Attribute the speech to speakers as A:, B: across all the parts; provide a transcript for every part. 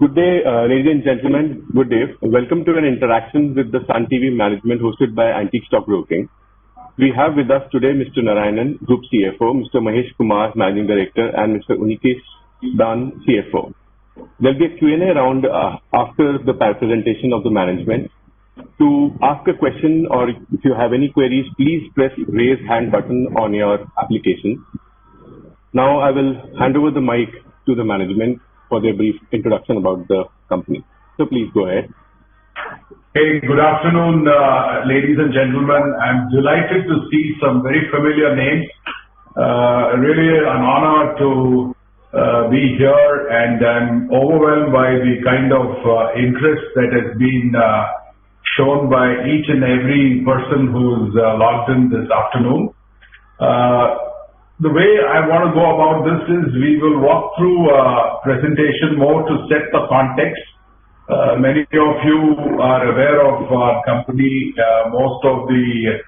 A: Good day, ladies and gentlemen. Good day. Welcome to an interaction with the Sun TV management hosted by Antique Stock Broking. We have with us today Mr. Narayanan, Group CFO, Mr. Mahesh Kumar, Managing Director, and Mr. Unikesh Dan, CFO. There will be a Q&A round after the presentation of the management. To ask a question or if you have any queries, please press raise hand button on your application. Now I will hand over the mic to the management for their brief introduction about the company. So please go ahead.
B: Hey, good afternoon, ladies and gentlemen. I'm delighted to see some very familiar names. Really an honor to be here, and I'm overwhelmed by the kind of interest that has been shown by each and every person who's logged in this afternoon. The way I want to go about this is we will walk through a presentation more to set the context. Many of you are aware of our company. Most of the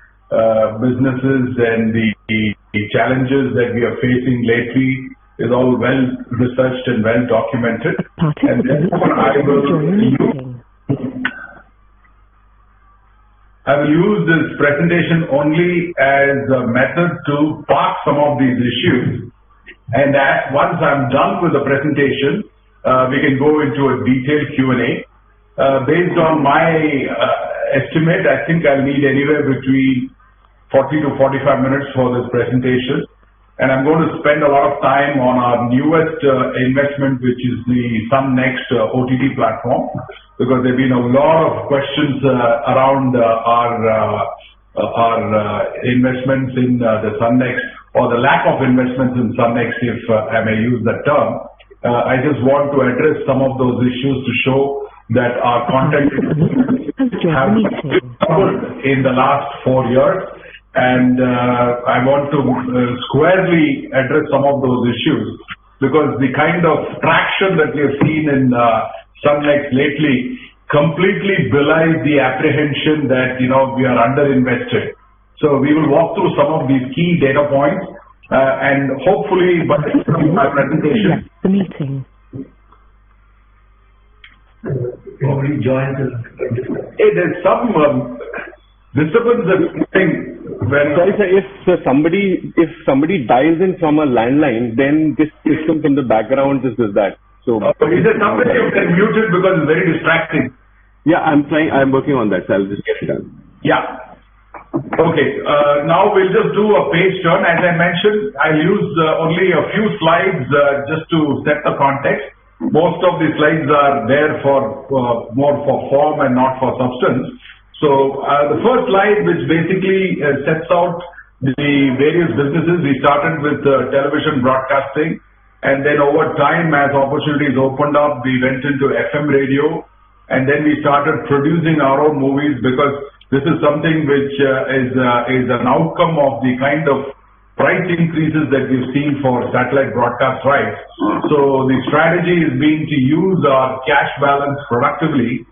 B: businesses and the challenges that we are facing lately is all well researched and well documented. And therefore I will use this presentation only as a method to park some of these issues. And once I'm done with the presentation, we can go into a detailed Q&A. Based on my estimate, I think I'll need anywhere between 40 to 45 minutes for this presentation. And I'm going to spend a lot of time on our newest investment, which is the Sun Next OTT platform, because there have been a lot of questions around our investments in the Sun Next, or the lack of investments in Sun Next, if I may use that term. I just want to address some of those issues to show that our content have doubled in the last 4 years. And I want to squarely address some of those issues, because the kind of traction that we have seen in Sun Next lately completely belies the apprehension that we are underinvested. So we will walk through some of these key data points, and hopefully by the end of my presentation.
C: Yes, the meeting.
B: Nobody joins us. Hey, there's some disturbance that's happening.
A: Sorry, sir, if somebody dials in from a landline, then this system from the background is that. So
B: is there somebody who can mute it because it's very distracting?
A: Yeah, I'm working on that, so I'll just get it done.
B: Yeah. Okay. Now we'll just do a page turn. As I mentioned, I'll use only a few slides just to set the context. Most of the slides are there for more for form and not for substance. So the first slide, which basically sets out the various businesses. We started with television broadcasting, and then over time, as opportunities opened up, we went into FM radio, and then we started producing our own movies, because this is something which is an outcome of the kind of price increases that we've seen for satellite broadcast rights. So the strategy has been to use our cash balance productively,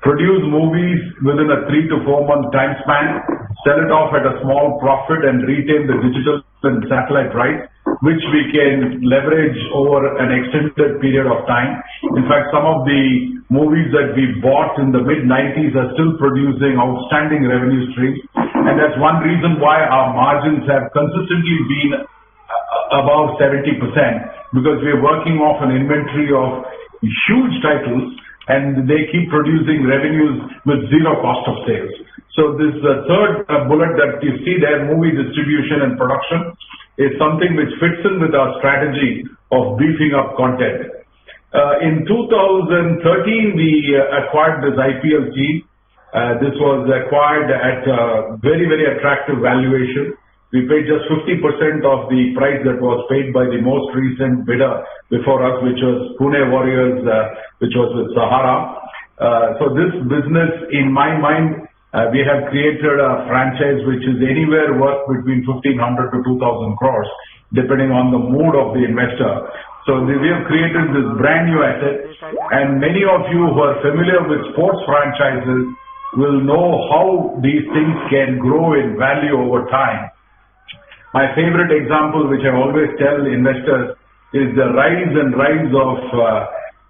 B: produce movies within a 3 to 4 month time span, sell it off at a small profit, and retain the digital and satellite rights, which we can leverage over an extended period of time. In fact, some of the movies that we bought in the mid-90s are still producing outstanding revenue streams. And that's one reason why our margins have consistently been above 70%, because we're working off an inventory of huge titles, and they keep producing revenues with zero cost of sales. So this third bullet that you see there, movie distribution and production, is something which fits in with our strategy of beefing up content. In 2013, we acquired this IPL team. This was acquired at a very, very attractive valuation. We paid just 50% of the price that was paid by the most recent bidder before us, which was Pune Warriors, which was with Sahara. So this business, in my mind, we have created a franchise which is anywhere worth between 1,500 to 2,000 crores, depending on the mood of the investor. So we have created this brand new asset, and many of you who are familiar with sports franchises will know how these things can grow in value over time. My favorite example, which I always tell investors, is the rise of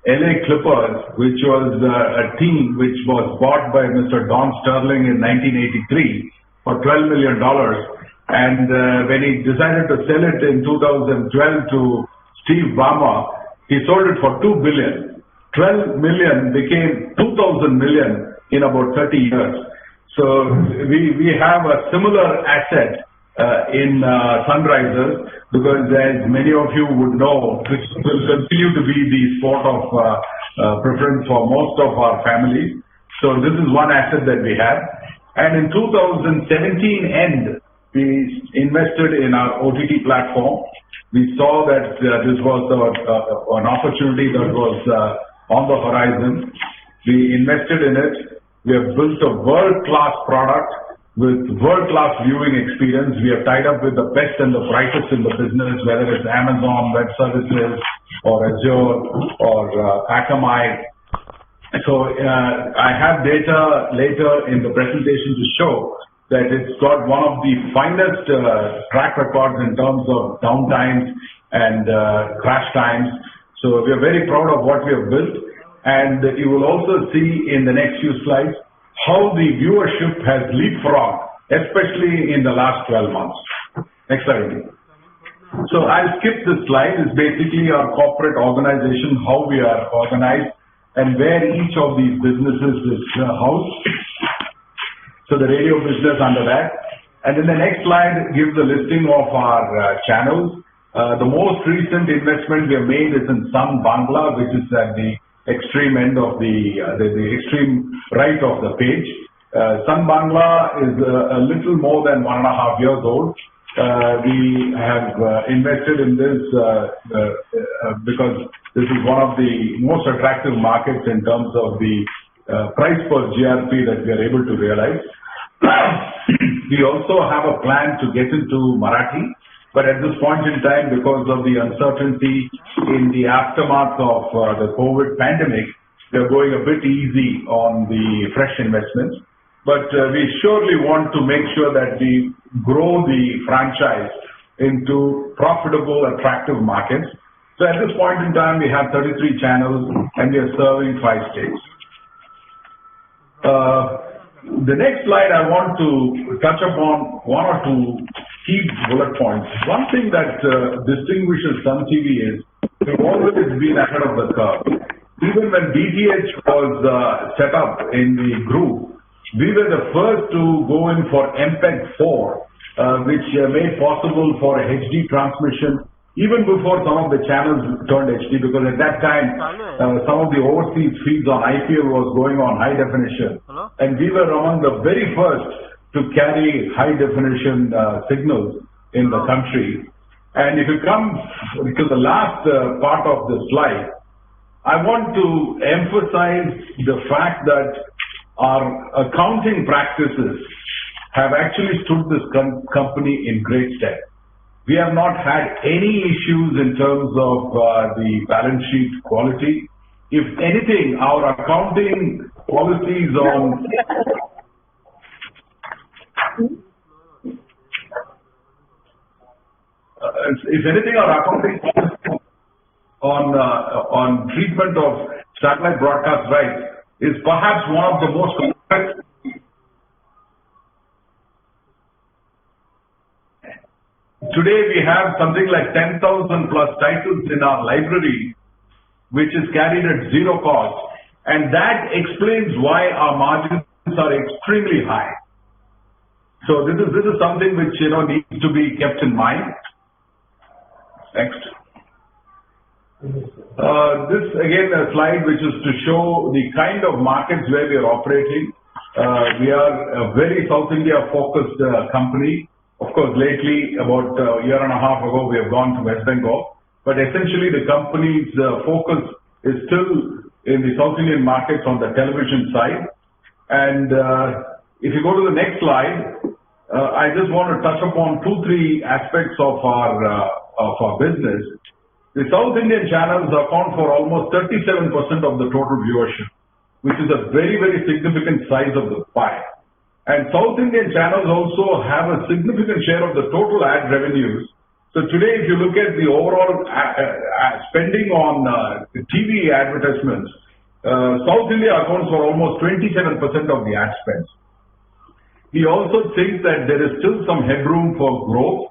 B: LA Clippers, which was a team which was bought by Mr. Don Sterling in 1983 for $12 million. And when he decided to sell it in 2012 to Steve Ballmer, he sold it for $2 billion. 12 million became 2,000 million in about 30 years. So we have a similar asset in Sunrisers, because as many of you would know, this will continue to be the sport of preference for most of our families. So this is one asset that we have. And in 2017 end, we invested in our OTT platform. We saw that this was an opportunity that was on the horizon. We invested in it. We have built a world-class product with world-class viewing experience. We have tied up with the best and the brightest in the business, whether it's Amazon Web Services or Azure or Akamai. So I have data later in the presentation to show that it's got one of the finest track records in terms of downtimes and crash times. So we are very proud of what we have built. And you will also see in the next few slides how the viewership has leapfrogged, especially in the last 12 months. Next slide, please. So I'll skip this slide. It's basically our corporate organization, how we are organized, and where each of these businesses is housed. So the radio business under that. And in the next slide gives the listing of our channels. The most recent investment we have made is in Sun Bangla, which is at the extreme end of the extreme right of the page. Sun Bangla is a little more than 1.5 years old. We have invested in this because this is one of the most attractive markets in terms of the price per GRP that we are able to realize. We also have a plan to get into Marathi, but at this point in time, because of the uncertainty in the aftermath of the COVID pandemic, we are going a bit easy on the fresh investments. But we surely want to make sure that we grow the franchise into profitable, attractive markets. So at this point in time, we have 33 channels and we are serving 5 states. The next slide, I want to touch upon 1 or 2 key bullet points. One thing that distinguishes Sun TV is we've always been ahead of the curve. Even when DTH was set up in the group, we were the first to go in for MPEG-4, which made possible for HD transmission even before some of the channels turned HD, because at that time, some of the overseas feeds on IPL was going on high definition. And we were among the very first to carry high definition signals in the country. And if you come to the last part of the slide, I want to emphasize the fact that our accounting practices have actually stood this company in great stead. We have not had any issues in terms of the balance sheet quality. If anything, our accounting policies on on treatment of satellite broadcast rights is perhaps one of the most complex. Today we have something like 10,000 plus titles in our library, which is carried at zero cost, and that explains why our margins are extremely high. So this is something which needs to be kept in mind. Next. This again a slide which is to show the kind of markets where we are operating. We are a very South India focused company. Of course, lately, about a year and a half ago, we have gone to West Bengal. But essentially, the company's focus is still in the South Indian markets on the television side. And if you go to the next slide, I just want to touch upon 2-3 aspects of our business. The South Indian channels account for almost 37% of the total viewership, which is a very, very significant size of the pie. And South Indian channels also have a significant share of the total ad revenues. So today, if you look at the overall spending on TV advertisements, South India accounts for almost 27% of the ad spends. We also think that there is still some headroom for growth.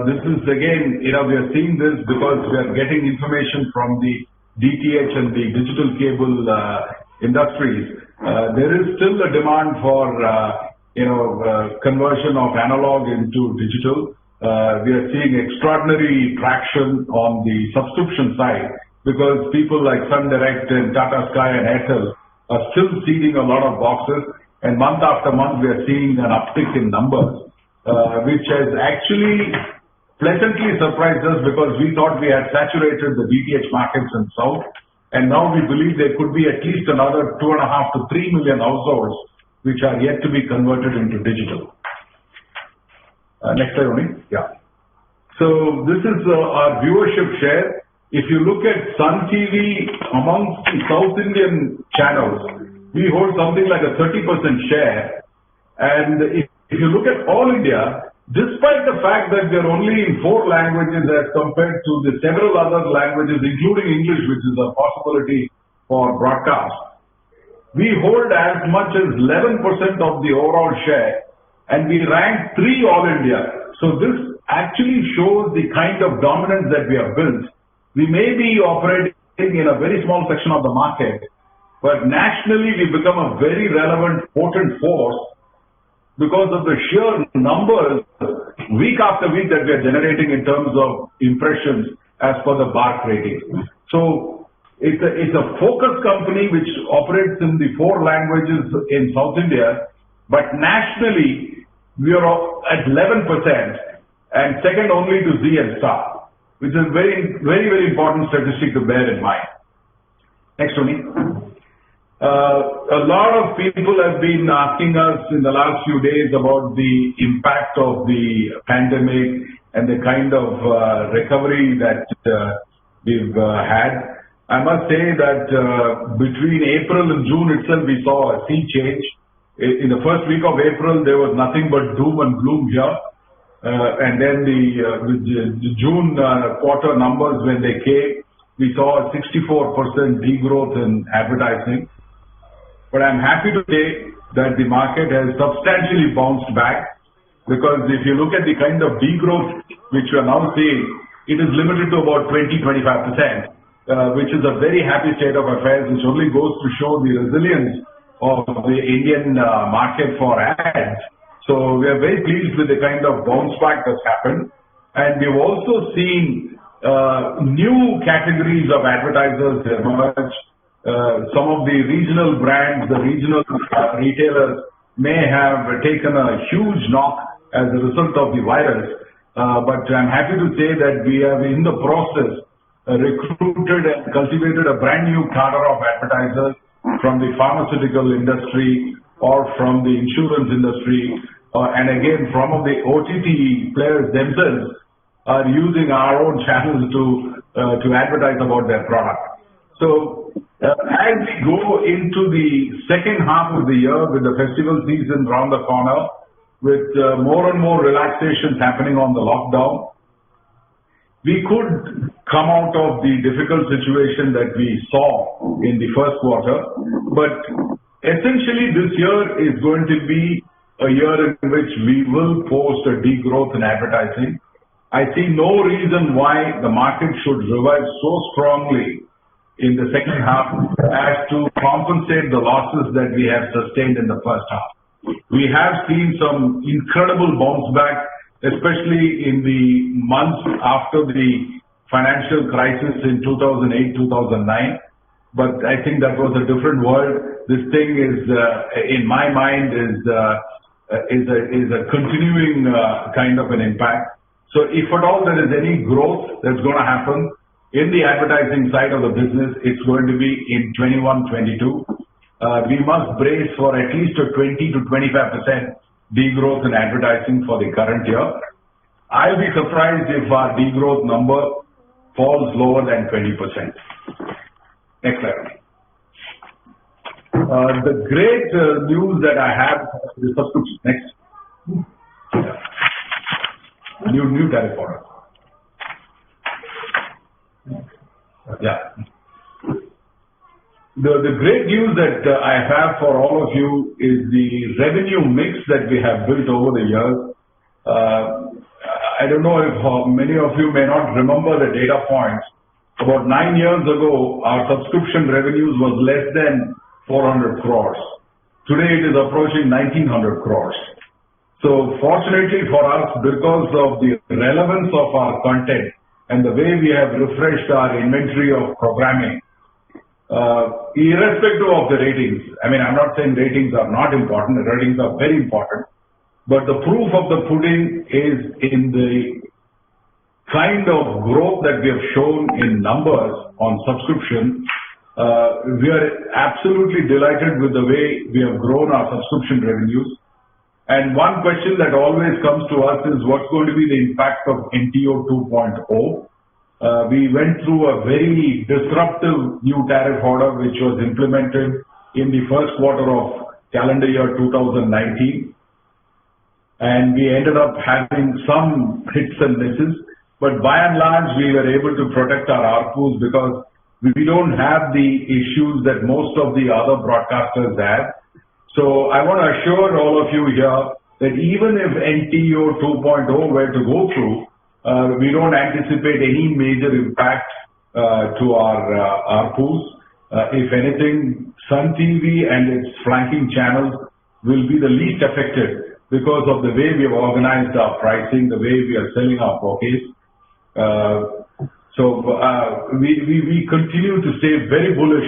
B: This is again, we are seeing this because we are getting information from the DTH and the digital cable industries. There is still a demand for conversion of analog into digital. We are seeing extraordinary traction on the subscription side because people like Sun Direct and Tata Sky and Airtel are still seeding a lot of boxes, and month after month we are seeing an uptick in numbers, which has actually pleasantly surprised us because we thought we had saturated the DTH markets in South, and now we believe there could be at least another 2.5 to 3 million households which are yet to be converted into digital. Next slide, only. Yeah. So this is our viewership share. If you look at Sun TV amongst the South Indian channels, we hold something like a 30% share. And if you look at all India, despite the fact that we are only in 4 languages as compared to the several other languages, including English, which is a possibility for broadcast, we hold as much as 11% of the overall share. And we rank 3 all India. So this actually shows the kind of dominance that we have built. We may be operating in a very small section of the market, but nationally we become a very relevant, potent force because of the sheer numbers week after week that we are generating in terms of impressions as per the BARC rating. So it's a focus company which operates in the 4 languages in South India, but nationally we are at 11% and second only to Z and Star, which is very, very, very important statistic to bear in mind. Next, Tony. A lot of people have been asking us in the last few days about the impact of the pandemic and the kind of recovery that we've had. I must say that between April and June itself, we saw a sea change. In the first week of April, there was nothing but doom and gloom here. And then the June quarter numbers, when they came, we saw a 64% degrowth in advertising. But I'm happy to say that the market has substantially bounced back, because if you look at the kind of degrowth which we are now seeing, it is limited to about 20-25%, which is a very happy state of affairs, which only goes to show the resilience of the Indian market for ads. So we are very pleased with the kind of bounce back that's happened. And we've also seen new categories of advertisers emerge. Some of the regional brands, the regional retailers may have taken a huge knock as a result of the virus. But I'm happy to say that we have in the process recruited and cultivated a brand new cadre of advertisers from the pharmaceutical industry or from the insurance industry, and again from the OTT players themselves are using our own channels to advertise about their product. So as we go into the second half of the year with the festival season round the corner, with more and more relaxations happening on the lockdown, we could come out of the difficult situation that we saw in the first quarter. But essentially this year is going to be a year in which we will post a degrowth in advertising. I see no reason why the market should revive so strongly in the second half as to compensate the losses that we have sustained in the first half. We have seen some incredible bounce back, especially in the months after the financial crisis in 2008-2009. But I think that was a different world. This thing is, in my mind, is a continuing kind of an impact. So if at all there is any growth that's going to happen in the advertising side of the business, it's going to be in 21-22. We must brace for at least a 20 to 25% degrowth in advertising for the current year. I'll be surprised if our degrowth number falls lower than 20%. Next slide. The great news that I have is subscription. Next. New tariff order. The great news that I have for all of you is the revenue mix that we have built over the years. I don't know if many of you may not remember the data points. About 9 years ago, our subscription revenues was less than 400 crores. Today it is approaching 1900 crores. So fortunately for us, because of the relevance of our content and the way we have refreshed our inventory of programming, irrespective of the ratings, I mean, I'm not saying ratings are not important, the ratings are very important, but the proof of the pudding is in the kind of growth that we have shown in numbers on subscription. We are absolutely delighted with the way we have grown our subscription revenues. And one question that always comes to us is what's going to be the impact of NTO 2.0? We went through a very disruptive new tariff order which was implemented in the first quarter of calendar year 2019. And we ended up having some hits and misses, but by and large we were able to protect our ARPUs because we don't have the issues that most of the other broadcasters have. So I want to assure all of you here that even if NTO 2.0 were to go through, we don't anticipate any major impact to our ARPUs. If anything, Sun TV and its flanking channels will be the least affected because of the way we have organized our pricing, the way we are selling our bouquets. We continue to stay very bullish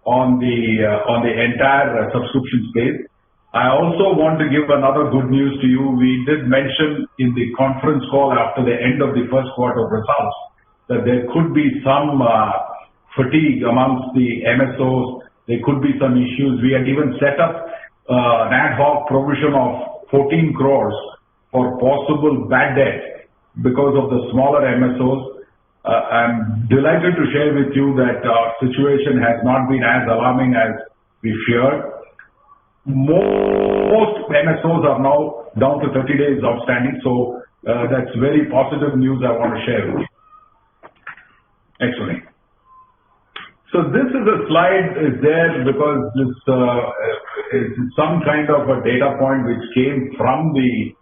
B: on the entire subscription space. I also want to give another good news to you. We did mention in the conference call after the end of the first quarter results that there could be some fatigue amongst the MSOs. There could be some issues. We had even set up an ad hoc provision of 14 crores for possible bad debt because of the smaller MSOs. I'm delighted to share with you that our situation has not been as alarming as we feared. Most MSOs are now down to 30 days outstanding, so that's very positive news I want to share with you. Excellent. So this is a slide is there because this is some kind of a data point which came from the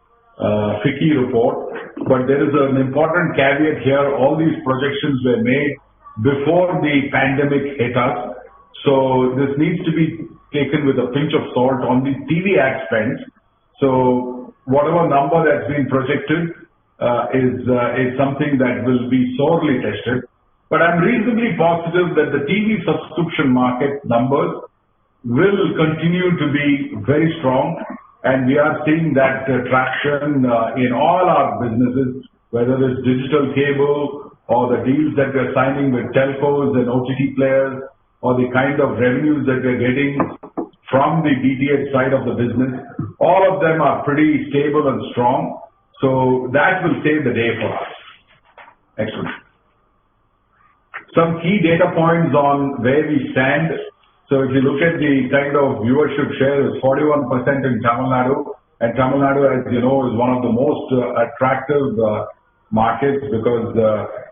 B: FICCI report, but there is an important caveat here. All these projections were made before the pandemic hit us, so this needs to be taken with a pinch of salt on the TV ad spends. So whatever number that's been projected is something that will be sorely tested. But I'm reasonably positive that the TV subscription market numbers will continue to be very strong, and we are seeing that traction in all our businesses, whether it's digital cable or the deals that we're signing with telcos and OTT players, or the kind of revenues that we're getting from the DTH side of the business. All of them are pretty stable and strong. So that will save the day for us. Excellent. Some key data points on where we stand. So if you look at the kind of viewership share, is 41% in Tamil Nadu. And Tamil Nadu, as you know, is one of the most attractive markets because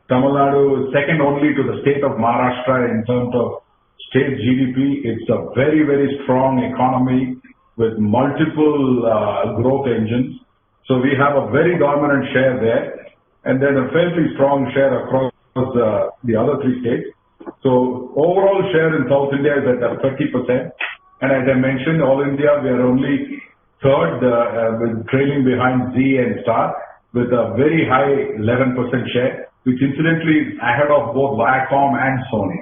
B: Tamil Nadu is second only to the state of Maharashtra in terms of state GDP. It's a very, very strong economy with multiple growth engines. So we have a very dominant share there, and then a fairly strong share across the other three states. So overall share in South India is at 30%. And as I mentioned, All India, we are only third, trailing behind Z and Star with a very high 11% share, which incidentally is ahead of both Viacom and Sony.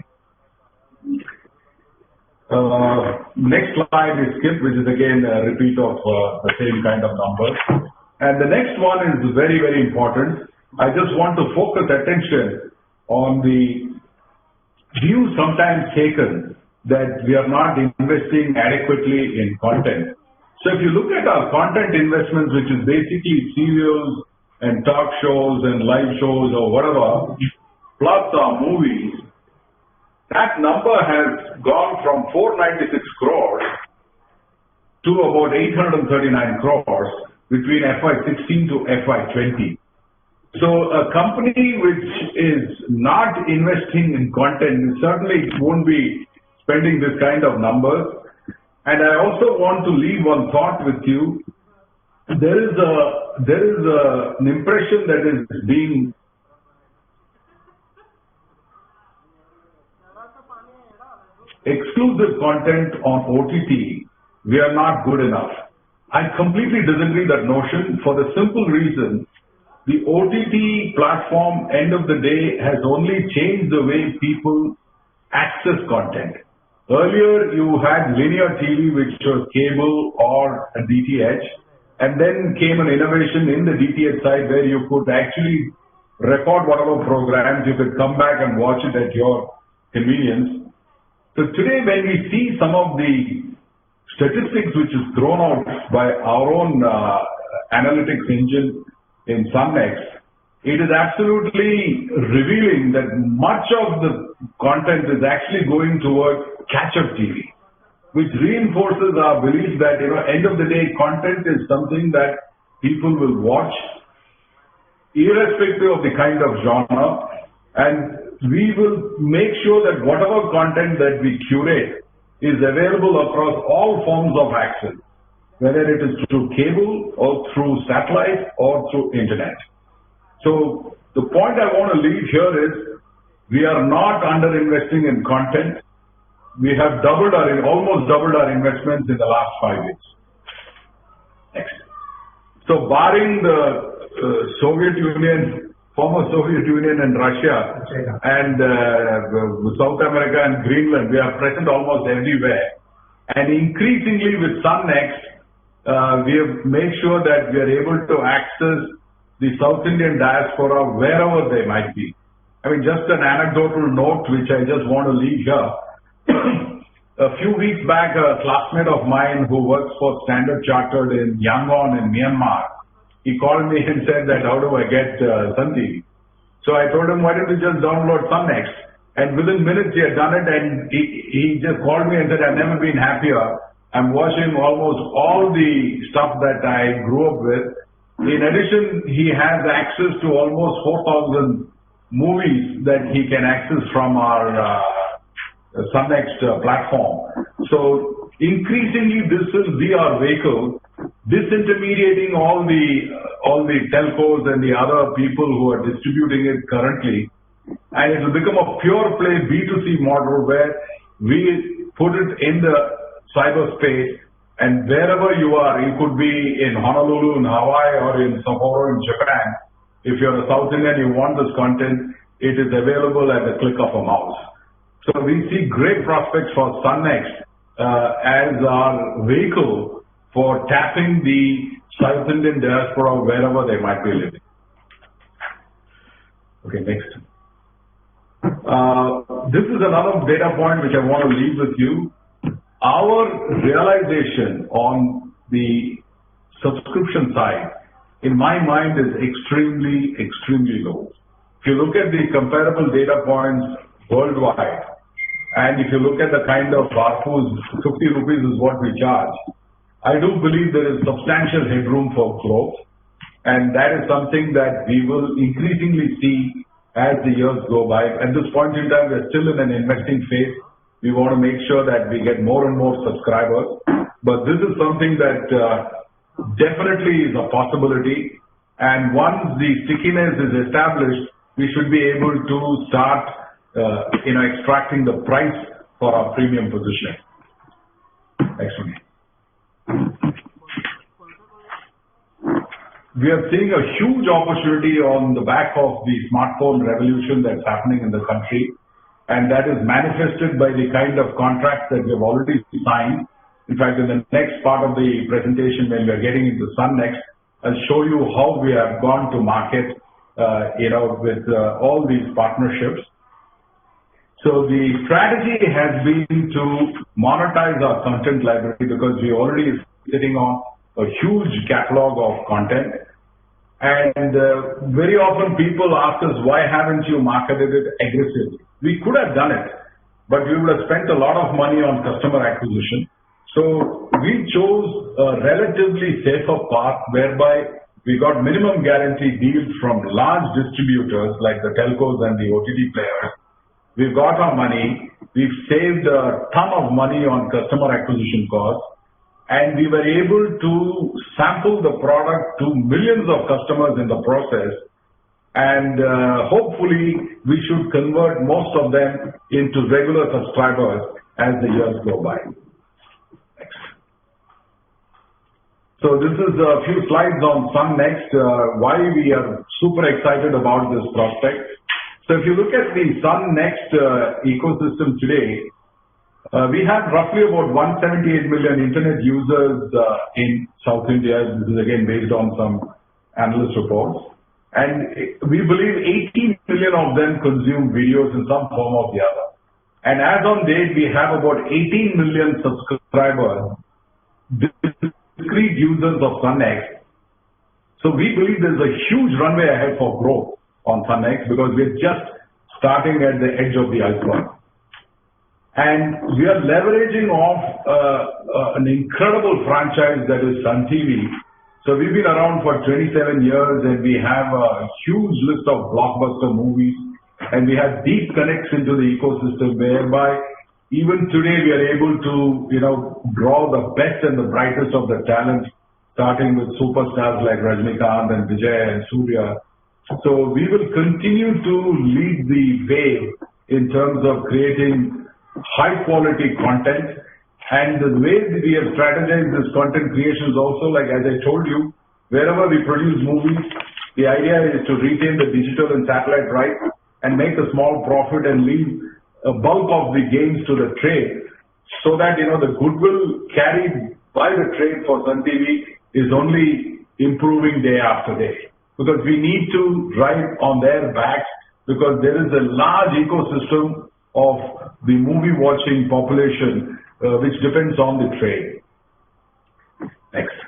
B: Next slide is skipped, which is again a repeat of the same kind of numbers. And the next one is very, very important. I just want to focus attention on the view sometimes taken that we are not investing adequately in content. So if you look at our content investments, which is basically serials and talk shows and live shows or whatever, plus our movies, that number has gone from 496 crores to about 839 crores between FY16 to FY20. So a company which is not investing in content certainly won't be spending this kind of numbers. And I also want to leave one thought with you. There is an impression that is being exclusive content on OTT, we are not good enough. I completely disagree that notion for the simple reason the OTT platform, end of the day, has only changed the way people access content. Earlier, you had linear TV, which was cable or a DTH, and then came an innovation in the DTH side where you could actually record whatever programs, you could come back and watch it at your convenience. So today, when we see some of the statistics which is thrown out by our own analytics engine in SunNext, it is absolutely revealing that much of the content is actually going towards catch-up TV, which reinforces our belief that, end of the day, content is something that people will watch irrespective of the kind of genre, and we will make sure that whatever content that we curate is available across all forms of access, whether it is through cable or through satellite or through internet. So the point I want to leave here is we are not under-investing in content. We have almost doubled our investments in the last 5 years. Next. So barring the Soviet Union, former Soviet Union and Russia and South America and Greenland, we are present almost everywhere. And increasingly with SunNext, we have made sure that we are able to access the South Indian diaspora wherever they might be. I mean, just an anecdotal note which I just want to leave here. A few weeks back, a classmate of mine who works for Standard Chartered in Yangon in Myanmar, he called me and said that, how do I get Sun TV? So I told him, why don't you just download SunNext? And within minutes he had done it, and he just called me and said, I've never been happier. I'm watching almost all the stuff that I grew up with. In addition, he has access to almost 4,000 movies that he can access from our SunNext platform. So increasingly, this will be our vehicle, disintermediating all the telcos and the other people who are distributing it currently, and it will become a pure play B2C model where we put it in the cyberspace, and wherever you are, you could be in Honolulu in Hawaii or in Sapporo in Japan. If you're a South Indian, you want this content, it is available at the click of a mouse. So we see great prospects for SunNext as our vehicle for tapping the South Indian diaspora wherever they might be living. Okay, next. This is another data point which I want to leave with you. Our realization on the subscription side, in my mind, is extremely, extremely low. If you look at the comparable data points worldwide, and if you look at the kind of ARPUs, 50 rupees is what we charge, I do believe there is substantial headroom for growth, and that is something that we will increasingly see as the years go by. At this point in time, we're still in an investing phase. We want to make sure that we get more and more subscribers, but this is something that definitely is a possibility, and once the stickiness is established, we should be able to start extracting the price for our premium position. Next one. We are seeing a huge opportunity on the back of the smartphone revolution that's happening in the country, and that is manifested by the kind of contracts that we have already signed. In fact, in the next part of the presentation, when we are getting into SunNext, I'll show you how we have gone to market, with all these partnerships. So the strategy has been to monetize our content library because we already sitting on a huge catalog of content. And very often people ask us, why haven't you marketed it aggressively? We could have done it, but we would have spent a lot of money on customer acquisition. So we chose a relatively safer path whereby we got minimum guarantee deals from large distributors like the telcos and the OTT players. we've got our money, we've saved a ton of money on customer acquisition costs, and we were able to sample the product to millions of customers in the process, and hopefully we should convert most of them into regular subscribers as the years go by. Next. So this is a few slides on Sun Next, why we are super excited about this prospect. So if you look at the Sun Next ecosystem today, we have roughly about 178 million internet users in South India. This is again based on some analyst reports. And we believe 18 million of them consume videos in some form or the other. And as on date, we have about 18 million subscribers, discrete users of SunX. So we believe there's a huge runway ahead for growth on SunX because we're just starting at the edge of the iceberg. And we are leveraging off an incredible franchise that is Sun TV. So we've been around for 27 years and we have a huge list of blockbuster movies and we have deep connects into the ecosystem whereby even today we are able to, draw the best and the brightest of the talent, starting with superstars like Rajnikant and Vijay and Surya. So we will continue to lead the way in terms of creating high quality content. And the way that we have strategized this content creation is also, like as I told you, wherever we produce movies, the idea is to retain the digital and satellite rights and make a small profit and leave a bulk of the gains to the trade so that, the goodwill carried by the trade for Sun TV is only improving day after day. Because we need to ride on their backs because there is a large ecosystem of the movie watching population which depends on the trade. Next.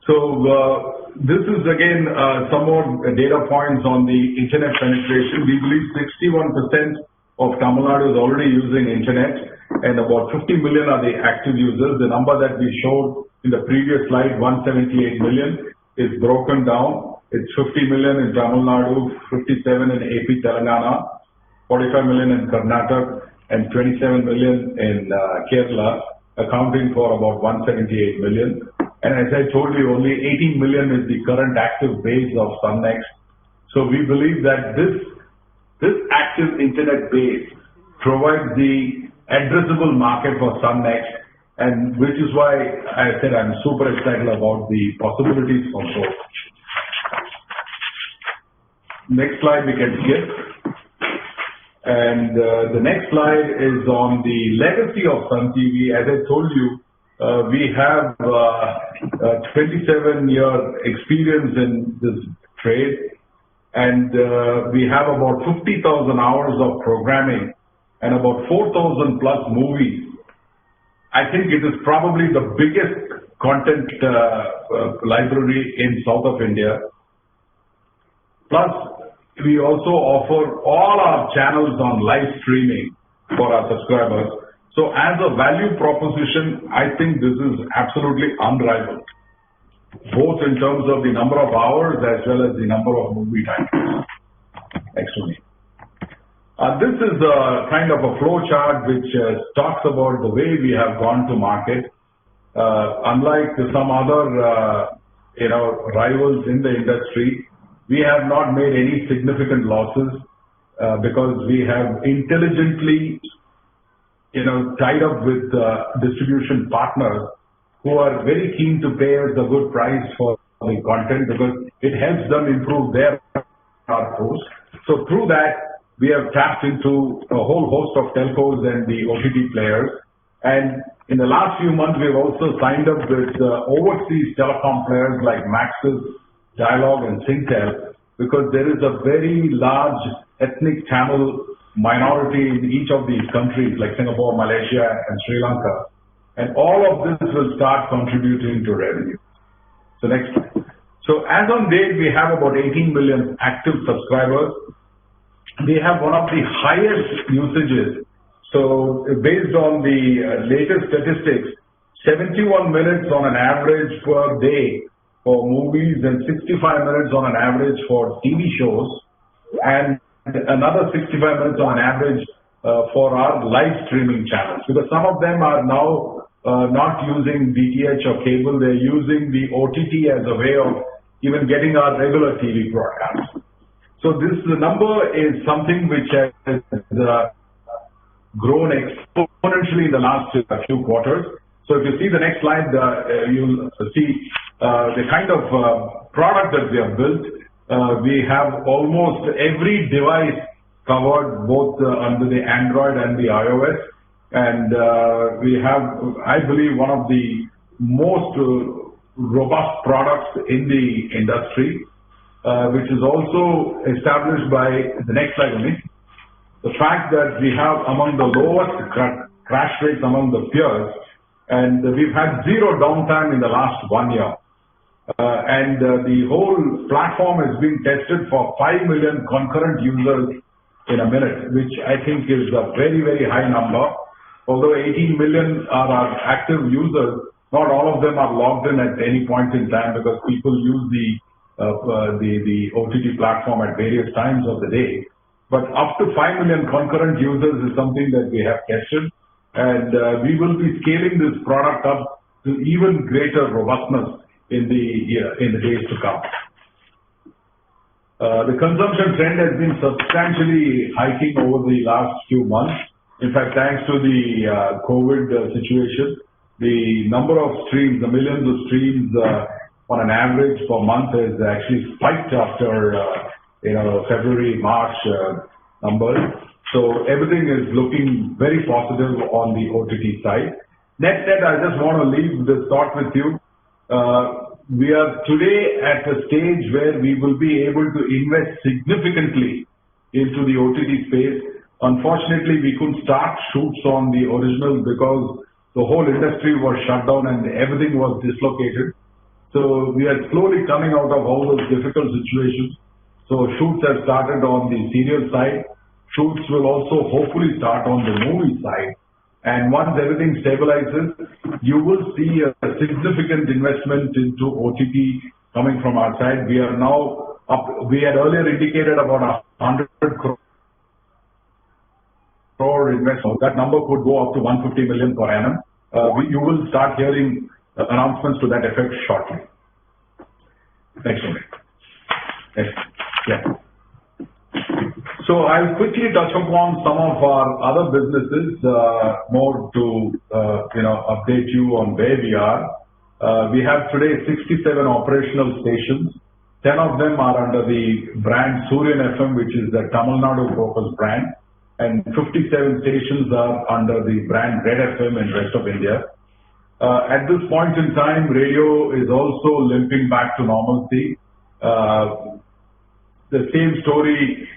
B: So this is again some more data points on the internet penetration. We believe 61% of Tamil Nadu is already using internet and about 50 million are the active users. The number that we showed in the previous slide, 178 million, is broken down. It's 50 million in Tamil Nadu, 57 in AP Telangana, 45 million in Karnataka, and 27 million in Kerala, accounting for about 178 million. And as I told you, only 18 million is the current active base of SunNext. So we believe that this active internet base provides the addressable market for SunNext, and which is why I said I'm super excited about the possibilities for growth. Next slide we can skip. And the next slide is on the legacy of Sun TV. As I told you, we have 27-year experience in this trade, and we have about 50,000 hours of programming and about 4,000 plus movies. I think it is probably the biggest content library in south of India. Plus, we also offer all our channels on live streaming for our subscribers. So as a value proposition, I think this is absolutely unrivaled, both in terms of the number of hours as well as the number of movie titles. Next one. This is a kind of a flow chart which talks about the way we have gone to market. Unlike some other rivals in the industry, we have not made any significant losses because we have intelligently, tied up with distribution partners who are very keen to pay us a good price for the content because it helps them improve their outputs. So through that, we have tapped into a whole host of telcos and the OTT players. And in the last few months, we've also signed up with overseas telecom players like Maxis, Dialog, and Singtel, because there is a very large ethnic Tamil minority in each of these countries like Singapore, Malaysia, and Sri Lanka. And all of this will start contributing to revenue. So next slide. So as on date, we have about 18 million active subscribers. We have one of the highest usages. So based on the latest statistics, 71 minutes on an average per day for movies and 65 minutes on an average for TV shows. And another 65 minutes on average for our live streaming channels, because some of them are now not using DTH or cable, they're using the OTT as a way of even getting our regular TV broadcasts. So this number is something which has grown exponentially in the last few quarters. So if you see the next slide, you'll see the kind of product that we have built. We have almost every device covered, both under the Android and the iOS. And we have, I believe, one of the most robust products in the industry, which is also established by the next slide only. The fact that we have among the lowest crash rates among the peers, and we've had zero downtime in the last 1 year. The whole platform has been tested for 5 million concurrent users in a minute, which I think is a very, very high number. Although 18 million are our active users, not all of them are logged in at any point in time, because people use the OTT platform at various times of the day. But up to 5 million concurrent users is something that we have tested, and we will be scaling this product up to even greater robustness in the days to come. The consumption trend has been substantially hiking over the last few months. In fact, thanks to the COVID situation, the number of streams, the millions of streams on an average per month has actually spiked after February, March numbers. So everything is looking very positive on the OTT side. Net, I just want to leave this thought with you. We are today at a stage where we will be able to invest significantly into the OTT space. Unfortunately, we couldn't start shoots on the original because the whole industry was shut down and everything was dislocated. So we are slowly coming out of all those difficult situations. So shoots have started on the serial side. Shoots will also hopefully start on the movie side. And once everything stabilizes, you will see a significant investment into OTT coming from our side. We are now up, we had earlier indicated about 100 crore investment. That number could go up to 150 million per annum. You will start hearing announcements to that effect shortly. Next one. Next. Yeah. So I'll quickly touch upon some of our other businesses, more to update you on where we are. We have today 67 operational stations. 10 of them are under the brand Suryan FM, which is the Tamil Nadu focused brand, and 57 stations are under the brand Red FM in rest of India. At this point in time, radio is also limping back to normalcy. The same story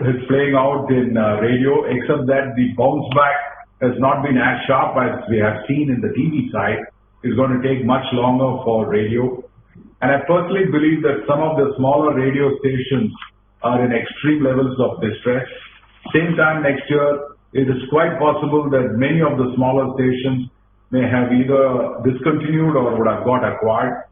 B: is playing out in radio, except that the bounce back has not been as sharp as we have seen in the TV side. It's going to take much longer for radio. And I personally believe that some of the smaller radio stations are in extreme levels of distress. Same time next year, it is quite possible that many of the smaller stations may have either discontinued or would have got acquired.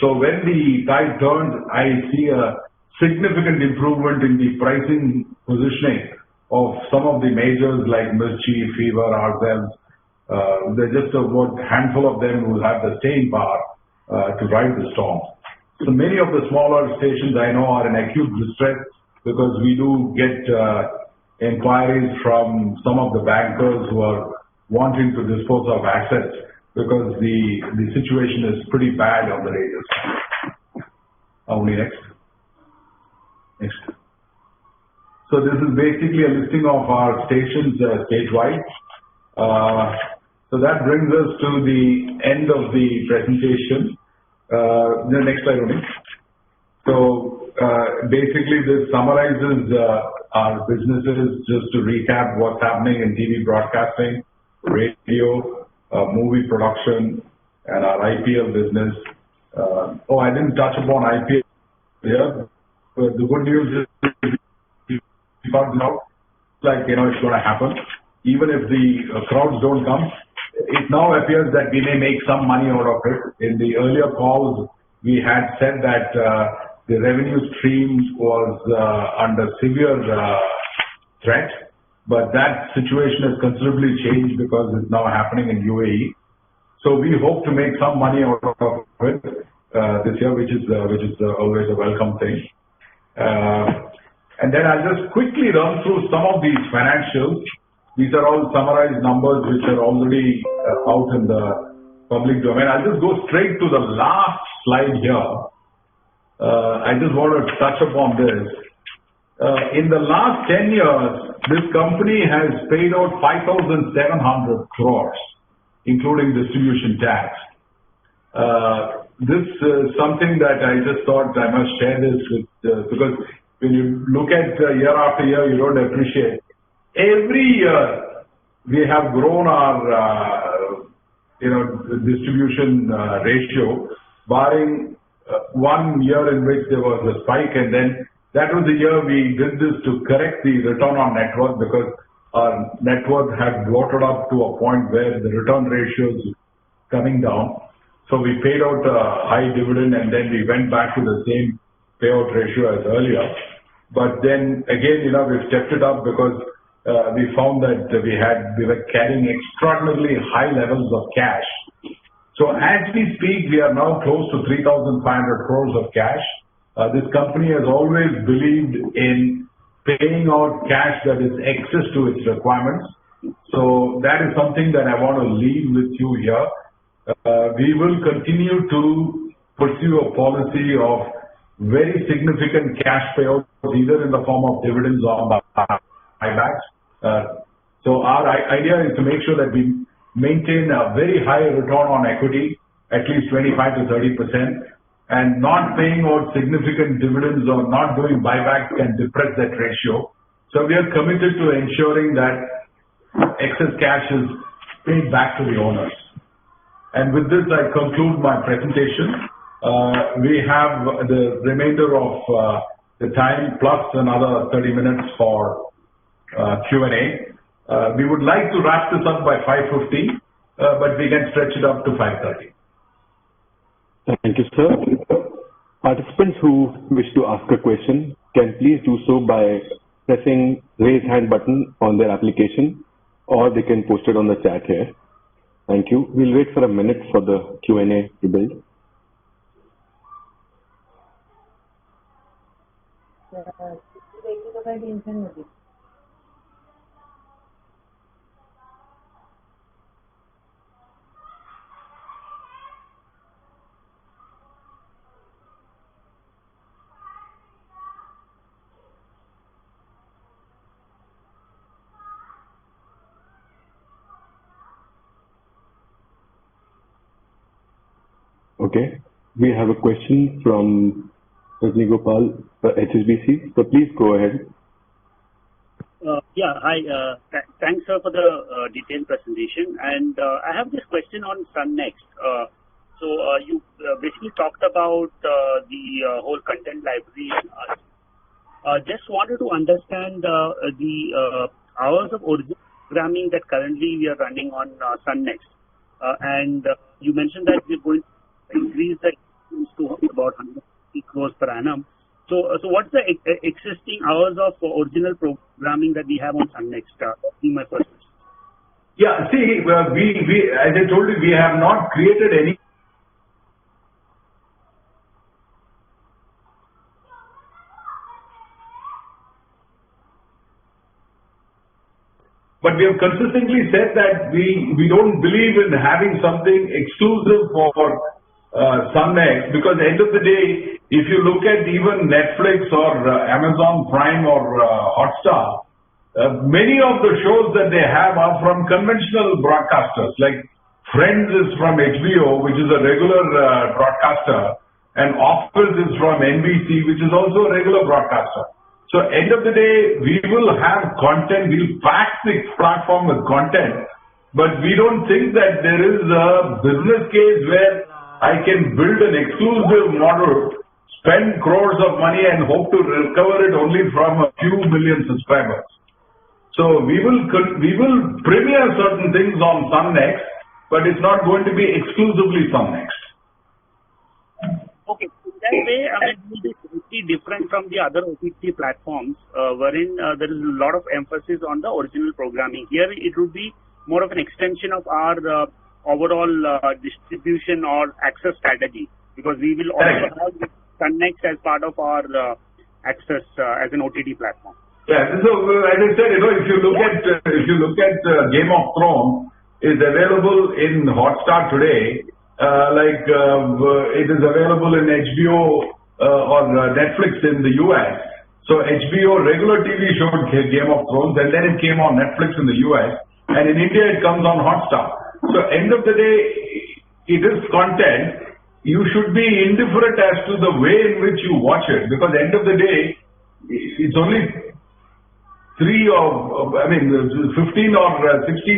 B: So when the tide turns, I see a significant improvement in the pricing positioning of some of the majors like Mirchi, Fever, ourselves. There's just a handful of them who have the staying power to ride the storm. So many of the smaller stations I know are in acute distress because we do get inquiries from some of the bankers who are wanting to dispose of assets because the situation is pretty bad on the radio side. Only next. Next. So this is basically a listing of our stations statewide. So that brings us to the end of the presentation. The next slide only. So basically this summarizes our businesses. Just to recap what's happening in TV broadcasting, radio, movie production, and our IPL business. I didn't touch upon IPL here. But the good news is, now, it's going to happen. Even if the crowds don't come, it now appears that we may make some money out of it. In the earlier calls, we had said that the revenue stream was under severe threat, but that situation has considerably changed because it's now happening in UAE. So we hope to make some money out of it this year, which is always a welcome thing. And then I'll just quickly run through some of these financials. These are all summarized numbers which are already out in the public domain. I'll just go straight to the last slide here. I just want to touch upon this. In the last 10 years, this company has paid out 5,700 crores, including distribution tax. This is something that I just thought I must share this with, because when you look at year after year, you don't appreciate. Every year, we have grown our, distribution ratio, barring one year in which there was a spike, and then that was the year we did this to correct the return on net worth, because our net worth had bloated up to a point where the return ratios coming down. So we paid out a high dividend, and then we went back to the same payout ratio as earlier. But then again, we've stepped it up because we found that we were carrying extraordinarily high levels of cash. So as we speak, we are now close to 3,500 crores of cash. This company has always believed in paying out cash that is excess to its requirements. So that is something that I want to leave with you here. We will continue to pursue a policy of very significant cash payouts, either in the form of dividends or buybacks. So our idea is to make sure that we maintain a very high return on equity, at least 25 to 30%, and not paying out significant dividends or not doing buybacks can depress that ratio. So we are committed to ensuring that excess cash is paid back to the owners. And with this, I conclude my presentation. We have the remainder of the time plus another 30 minutes for Q&A. We would like to wrap this up by 5:50, but we can stretch it up to 5:30.
A: Thank you, sir. Participants who wish to ask a question can please do so by pressing raise hand button on their application, or they can post it on the chat here. Thank you. We'll wait for a minute for the Q&A to build. Okay, we have a question from Rajni Gopal, HSBC. So please go ahead.
C: Hi. Thanks, sir, for the detailed presentation. And I have this question on SunNext. You basically talked about the whole content library. Just wanted to understand the hours of original programming that currently we are running on SunNext. And you mentioned that we're going to increase the to about 150 crores per annum. So what's the existing hours of original programming that we have on SunNext? That's my first question.
B: Yeah, see, we as I told you, we have not created any. But we have consistently said that we don't believe in having something exclusive for SunNext, because at the end of the day, if you look at even Netflix or Amazon Prime or Hotstar, many of the shows that they have are from conventional broadcasters. Like Friends is from HBO, which is a regular broadcaster, and Office is from NBC, which is also a regular broadcaster. So end of the day, we will have content, we'll pack the platform with content, but we don't think that there is a business case where I can build an exclusive model, spend crores of money and hope to recover it only from a few million subscribers. So we will premiere certain things on SunNext, but it's not going to be exclusively SunNext.
C: Okay, that way, I mean, it is slightly different from the other OTT platforms, wherein there is a lot of emphasis on the original programming. Here, it would be more of an extension of our overall distribution or access strategy, because we will also have Sunnext as part of our access as an OTT platform.
B: Yeah, so as I said, if you look at Game of Thrones is available in Hotstar today. It is available in HBO or Netflix in the US. So HBO regular TV showed Game of Thrones, and then it came on Netflix in the US, and in India it comes on Hotstar. So end of the day, it is content. You should be indifferent as to the way in which you watch it, because end of the day, it's only 15 or 16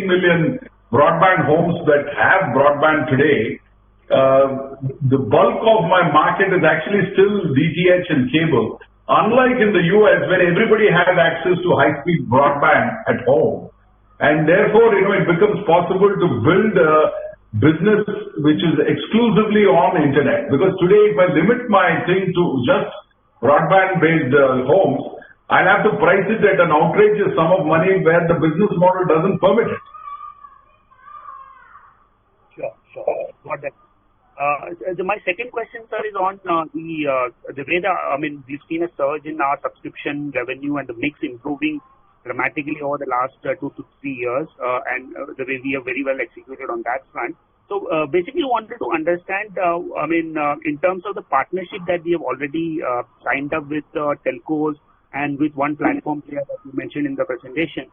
B: million broadband homes that have broadband today. The bulk of my market is actually still DTH and cable. Unlike in the US, where everybody has access to high-speed broadband at home, and therefore, it becomes possible to build a business which is exclusively on internet. Because today, if I limit my thing to just broadband-based homes, I'll have to price it at an outrageous sum of money where the business model doesn't permit it.
C: Sure. Got that. My second question, sir, is on the way we've seen a surge in our subscription revenue and the mix improving dramatically over the last 2 to 3 years, and the way we have very well executed on that front. So basically wanted to understand, in terms of the partnership that we have already signed up with telcos and with one platform player that you mentioned in the presentation,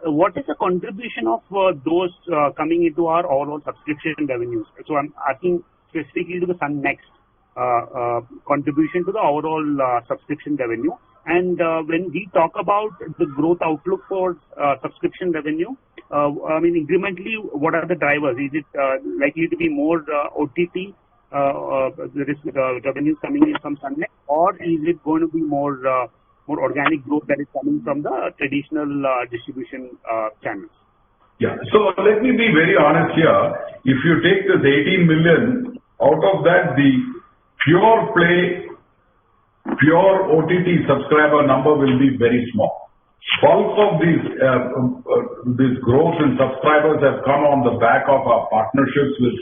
C: what is the contribution of those coming into our overall subscription revenues? So I'm asking specifically to the Sunnext contribution to the overall subscription revenue. And when we talk about the growth outlook for subscription revenue, incrementally, what are the drivers? Is it likely to be more OTT, revenues coming in from Sunnext, or is it going to be more organic growth that is coming from the traditional distribution channels?
B: Yeah, so let me be very honest here. If you take this 18 million, out of that, the pure OTT subscriber number will be very small. Bulk of this growth in subscribers have come on the back of our partnerships with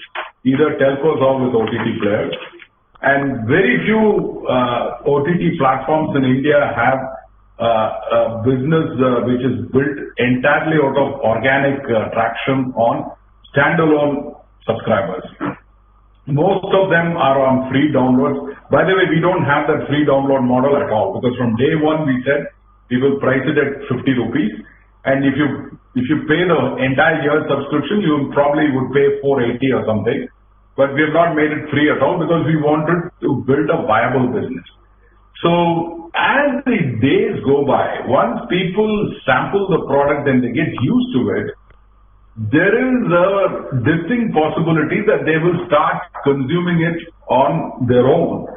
B: either telcos or with OTT players. And very few OTT platforms in India have a business which is built entirely out of organic traction on standalone subscribers. Most of them are on free downloads. By the way, we don't have that free download model at all, because from day one we said we will price it at 50 rupees. And if you pay the entire year subscription, you probably would pay 480 or something. But we have not made it free at all, because we wanted to build a viable business. So as the days go by, once people sample the product and they get used to it, there is a distinct possibility that they will start consuming it on their own.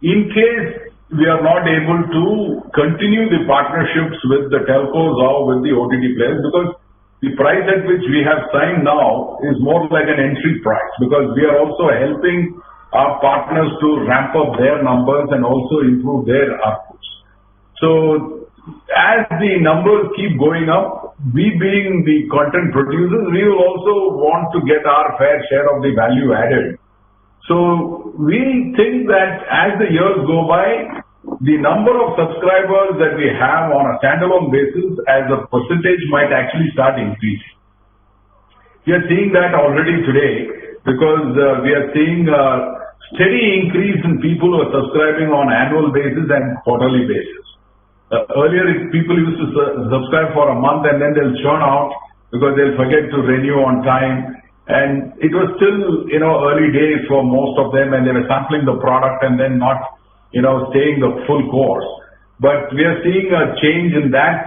B: In case we are not able to continue the partnerships with the telcos or with the OTT players, because the price at which we have signed now is more like an entry price, because we are also helping our partners to ramp up their numbers and also improve their outputs. So as the numbers keep going up, we being the content producers, we will also want to get our fair share of the value added. So we think that as the years go by, the number of subscribers that we have on a standalone basis as a percentage might actually start increasing. We are seeing that already today, because we are seeing a steady increase in people who are subscribing on annual basis and quarterly basis. Earlier, people used to subscribe for a month and then they'll churn out because they'll forget to renew on time. And it was still, early days for most of them, and they were sampling the product and then not, staying the full course. But we are seeing a change in that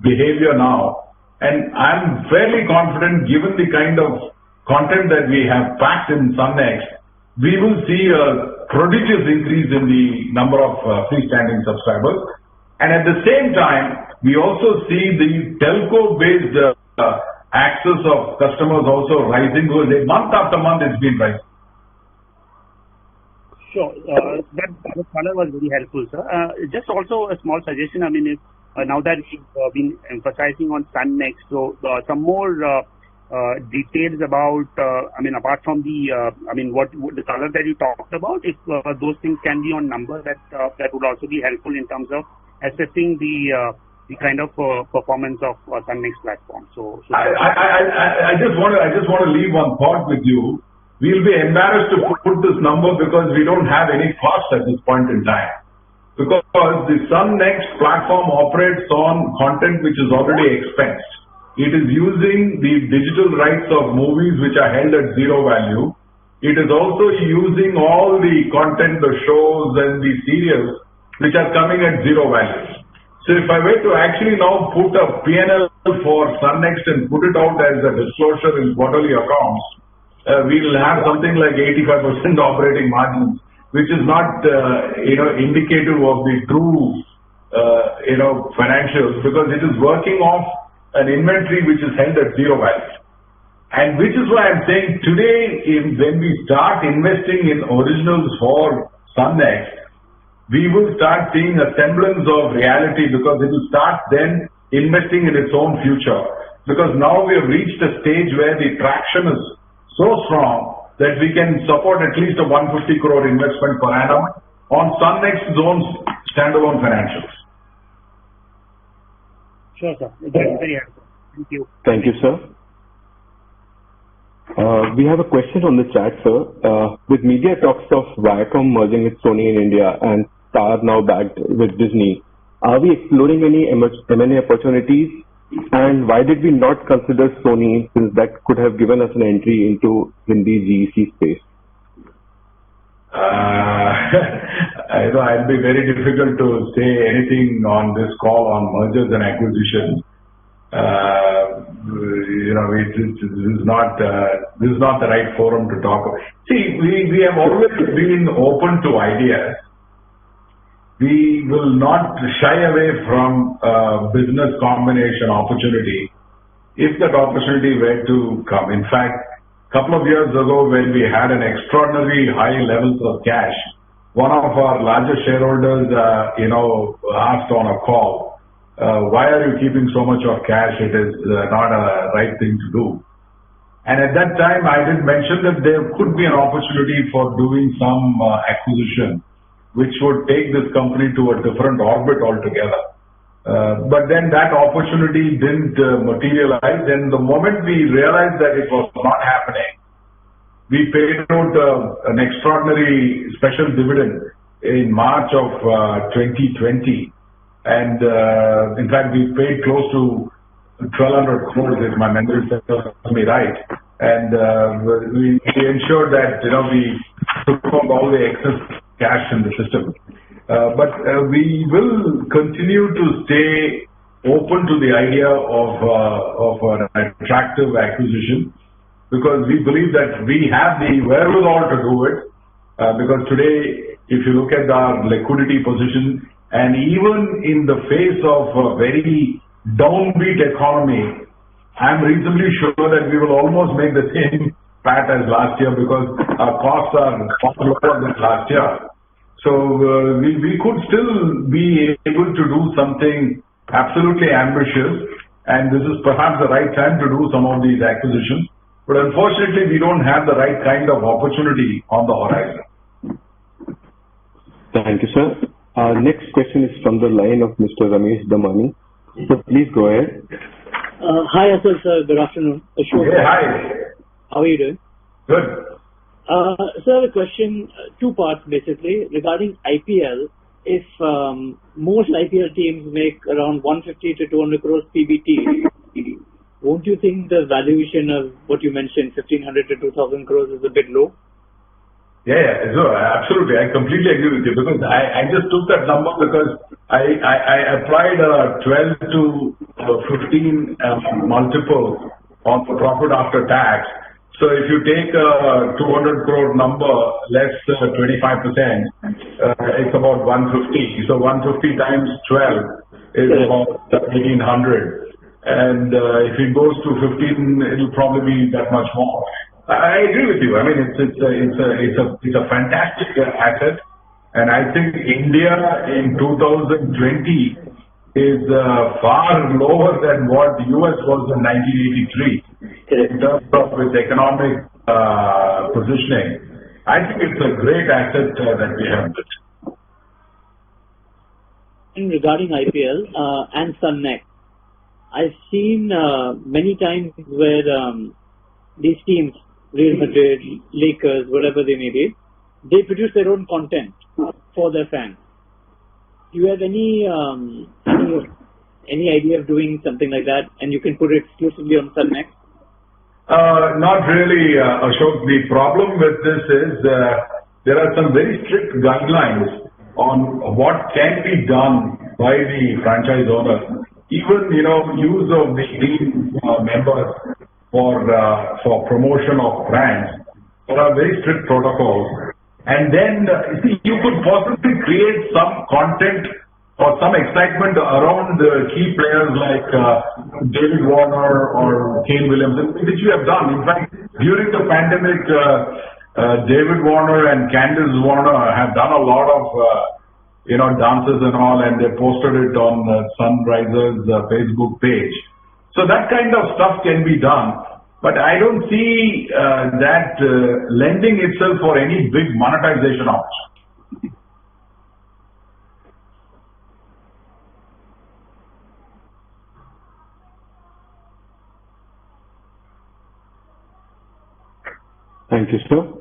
B: behavior now. And I'm fairly confident, given the kind of content that we have packed in Sunnext, we will see a prodigious increase in the number of freestanding subscribers. And at the same time, we also see the telco-based access of customers also rising, because month after month it's been rising.
C: Sure. That color was very helpful, sir. Just also a small suggestion. I mean, if now that we've been emphasizing on Sun Next, so some more details about, I mean, apart from the, I mean, what the color that you talked about, if those things can be on number, that would also be helpful in terms of assessing the kind of performance of Sun Next platform. So
B: I just want to leave one thought with you. We'll be embarrassed to put this number because we don't have any cost at this point in time. Because the Sun Next platform operates on content which is already expensed. It is using the digital rights of movies which are held at zero value. It is also using all the content, the shows and the serials which are coming at zero value. So if I were to actually now put a P&L for Sun Next and put it out as a disclosure in quarterly accounts, we'll have something like 85% operating margins, which is not, indicative of the true, financials, because it is working off an inventory which is held at zero value. And which is why I'm saying today, when we start investing in originals for Sun Next, we will start seeing a semblance of reality, because it will start then investing in its own future. Because now we have reached a stage where the traction is so strong that we can support at least a 150 crore investment per annum on Sun Next's own standalone financials.
C: Sure, sir. Very helpful. Thank you.
A: Thank you, sir. We have a question on the chat, sir. With media talks of Viacom merging with Sony in India and Star now backed with Disney, are we exploring any M&A opportunities? And why did we not consider Sony, since that could have given us an entry into Hindi GEC space?
B: It'll be very difficult to say anything on this call on mergers and acquisitions. This is not the right forum to talk about. See, we have always been open to ideas. We will not shy away from business combination opportunity if that opportunity were to come. In fact, a couple of years ago, when we had an extraordinary high levels of cash, one of our largest shareholders, asked on a call, why are you keeping so much of cash? It is not a right thing to do. And at that time, I did mention that there could be an opportunity for doing some acquisition, which would take this company to a different orbit altogether. But then that opportunity didn't materialize. And the moment we realized that it was not happening, we paid out an extraordinary special dividend in March of 2020. And in fact, we paid close to 1,200 crores, if my memory serves me right. And we ensured that, we took out all the excess cash in the system. But we will continue to stay open to the idea of an attractive acquisition, because we believe that we have the wherewithal to do it. Because today, if you look at our liquidity position, and even in the face of a very downbeat economy, I'm reasonably sure that we will almost make the same PAT as last year, because our costs are far lower than last year. So we could still be able to do something absolutely ambitious, and this is perhaps the right time to do some of these acquisitions. But unfortunately, we don't have the right kind of opportunity on the horizon.
A: Thank you, sir. Our next question is from the line of Mr. Ramesh Damani. So please go ahead.
D: Hi, Atul sir. Good afternoon.
B: Hey, hi.
D: How are you doing?
B: Good.
D: Sir, a question, two parts basically, regarding IPL. If most IPL teams make around 150 to 200 crores PBT, won't you think the valuation of what you mentioned, 1,500 to 2,000 crores, is a bit low?
B: Yeah, so absolutely. I completely agree with you, because I just took that number because I applied a 12 to 15 multiple on the profit after tax. So if you take a 200 crore number less 25%, it's about 150. So 150 times 12 is about 1,800. And if it goes to 15, it'll probably be that much more. I agree with you. I mean, it's a fantastic asset, and I think India in 2020 is far lower than what the US was in 1983 in terms of its economic positioning. I think it's a great asset that we have built.
D: Regarding IPL and Sun Next, I've seen many times where these teams, Real Madrid, Lakers, whatever they may be, they produce their own content for their fans. Do you have any idea of doing something like that, and you can put it exclusively on Sun Next?
B: Not really, Ashok. The problem with this is there are some very strict guidelines on what can be done by the franchise owner. Even, use of the team members for promotion of brands. There are very strict protocols. And then, you could possibly create some content or some excitement around the key players like David Warner or Kane Williamson, which we have done. In fact, during the pandemic, David Warner and Candace Warner have done a lot of dances and all, and they posted it on Sunrisers Facebook page. So that kind of stuff can be done, but I don't see that lending itself for any big monetization option.
A: Thank you, sir.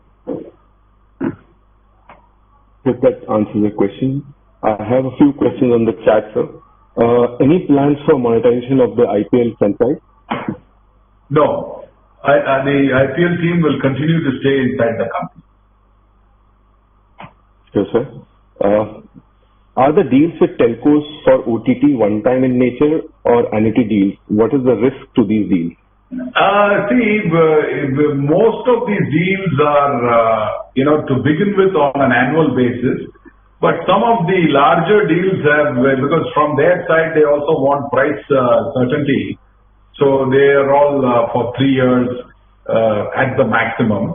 A: If that answers the question. I have a few questions on the chat, sir. Any plans for monetization of the IPL franchise?
B: No. The IPL team will continue to stay inside the company.
A: Sure, sir. Are the deals with telcos for OTT one-time in nature or annuity deals? What is the risk to these deals?
B: Most of these deals are, to begin with on an annual basis, but some of the larger deals have, because from their side they also want price certainty, so they are all for 3 years at the maximum.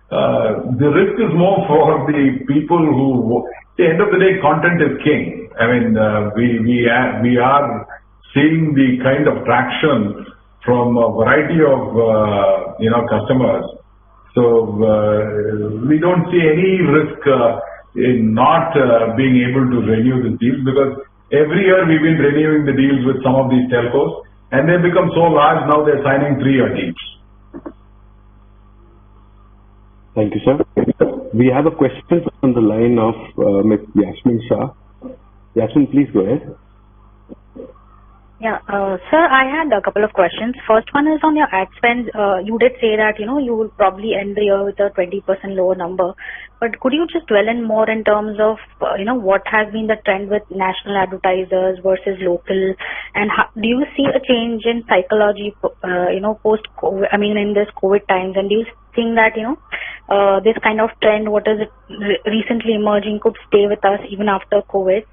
B: The risk is more for the people who, at the end of the day, content is king. I mean, we are seeing the kind of traction from a variety of customers. So we don't see any risk in not being able to renew the deals, because every year we've been renewing the deals with some of these telcos, and they become so large now they're signing 3-year deals.
A: Thank you, sir. We have a question from the line of Ms. Yasmin Shah. Yasmin, please go ahead.
E: Yeah, sir, I had a couple of questions. First one is on your ad spend. You did say that, you will probably end the year with a 20% lower number. But could you just dwell in more in terms of, what has been the trend with national advertisers versus local? And do you see a change in psychology, post-COVID, in this COVID times? And do you think that, this kind of trend, what is recently emerging, could stay with us even after COVID?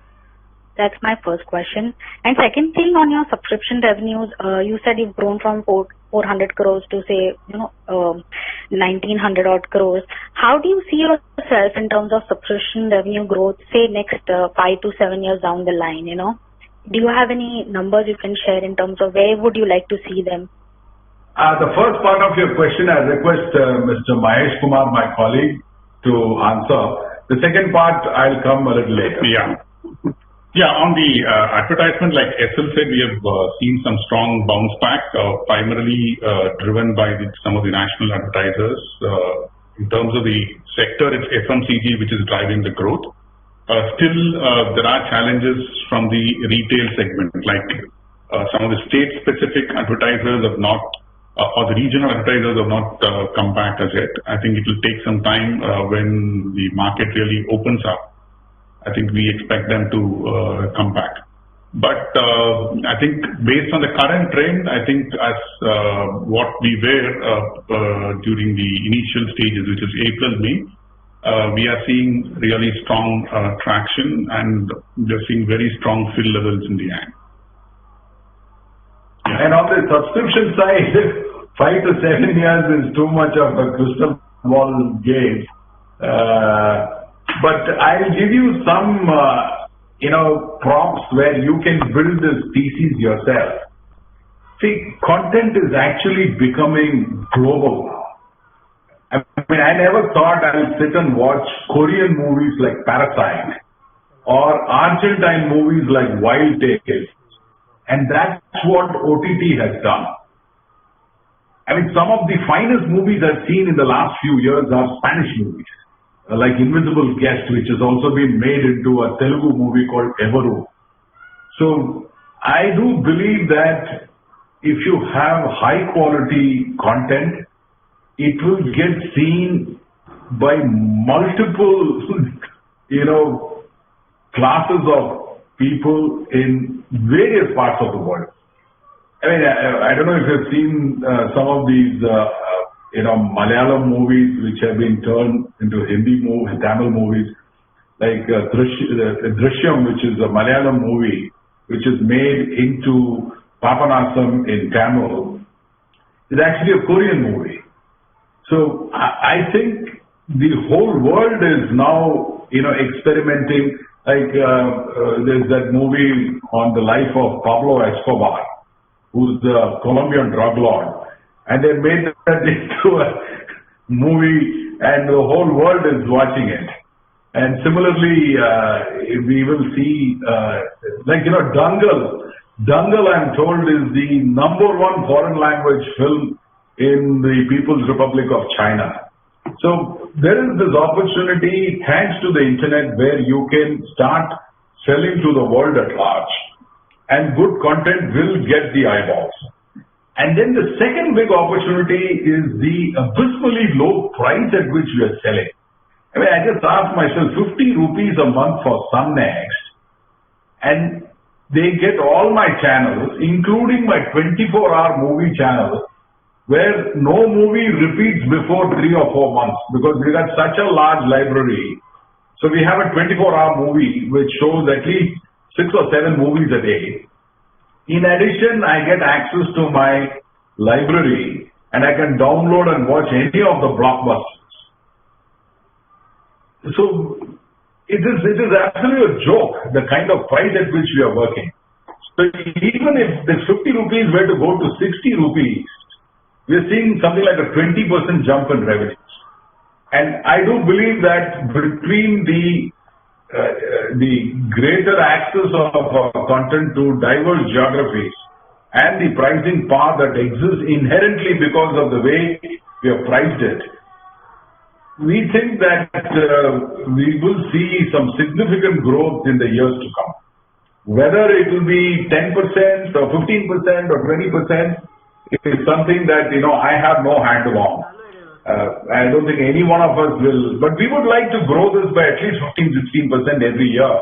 E: That's my first question. And second thing, on your subscription revenues, you said you've grown from 400 crores to say, 1900 odd crores. How do you see yourself in terms of subscription revenue growth, say next 5 to 7 years down the line, Do you have any numbers you can share in terms of where would you like to see them?
B: The first part of your question, I request Mr. Mahesh Kumar, my colleague, to answer. The second part, I'll come a little later.
F: Yeah, on the advertisement, like Essel said, we have seen some strong bounce back, primarily driven by some of the national advertisers. In terms of the sector, it's FMCG which is driving the growth. Still, there are challenges from the retail segment, like some of the state-specific advertisers have not, or the regional advertisers have not come back as yet. I think it will take some time when the market really opens up. I think we expect them to come back. But I think based on the current trend, I think as what we were during the initial stages, which is April, May, we are seeing really strong traction, and we are seeing very strong fill levels in the ad.
B: And on the subscription side, 5 to 7 years is too much of a crystal ball game. But I'll give you some, prompts where you can build this thesis yourself. See, content is actually becoming global. I mean, I never thought I'll sit and watch Korean movies like Parasite or Argentine movies like Wild Tales. And that's what OTT has done. I mean, some of the finest movies I've seen in the last few years are Spanish movies, like Invisible Guest, which has also been made into a Telugu movie called Everu. So I do believe that if you have high quality content, it will get seen by multiple, classes of people in various parts of the world. I mean, I don't know if you've seen some of these, Malayalam movies which have been turned into Hindi movies, Tamil movies, like Drishyam, which is a Malayalam movie, which is made into Papanasam in Tamil, is actually a Korean movie. So I think the whole world is now, experimenting. Like there's that movie on the life of Pablo Escobar, who's the Colombian drug lord, and they made that into a movie, and the whole world is watching it. And similarly, we will see, Dangal. Dangal, I'm told, is the #1 foreign language film in the People's Republic of China. So there is this opportunity, thanks to the internet, where you can start selling to the world at large, and good content will get the eyeballs. And then the second big opportunity is the abysmally low price at which we are selling. I mean, I just asked myself, 50 rupees a month for Sun Next, and they get all my channels, including my 24-hour movie channel, where no movie repeats before 3 or 4 months, because we got such a large library. So we have a 24-hour movie which shows at least 6 or 7 movies a day. In addition, I get access to my library and I can download and watch any of the blockbusters. So it is absolutely a joke, the kind of price at which we are working. So even if the 50 rupees were to go to 60 rupees, we are seeing something like a 20% jump in revenues. And I do believe that between the greater access of content to diverse geographies and the pricing power that exists inherently because of the way we have priced it, we think that we will see some significant growth in the years to come. Whether it will be 10% or 15% or 20%, is something that, I have no handle on. I don't think any one of us will, but we would like to grow this by at least 15-16% every year,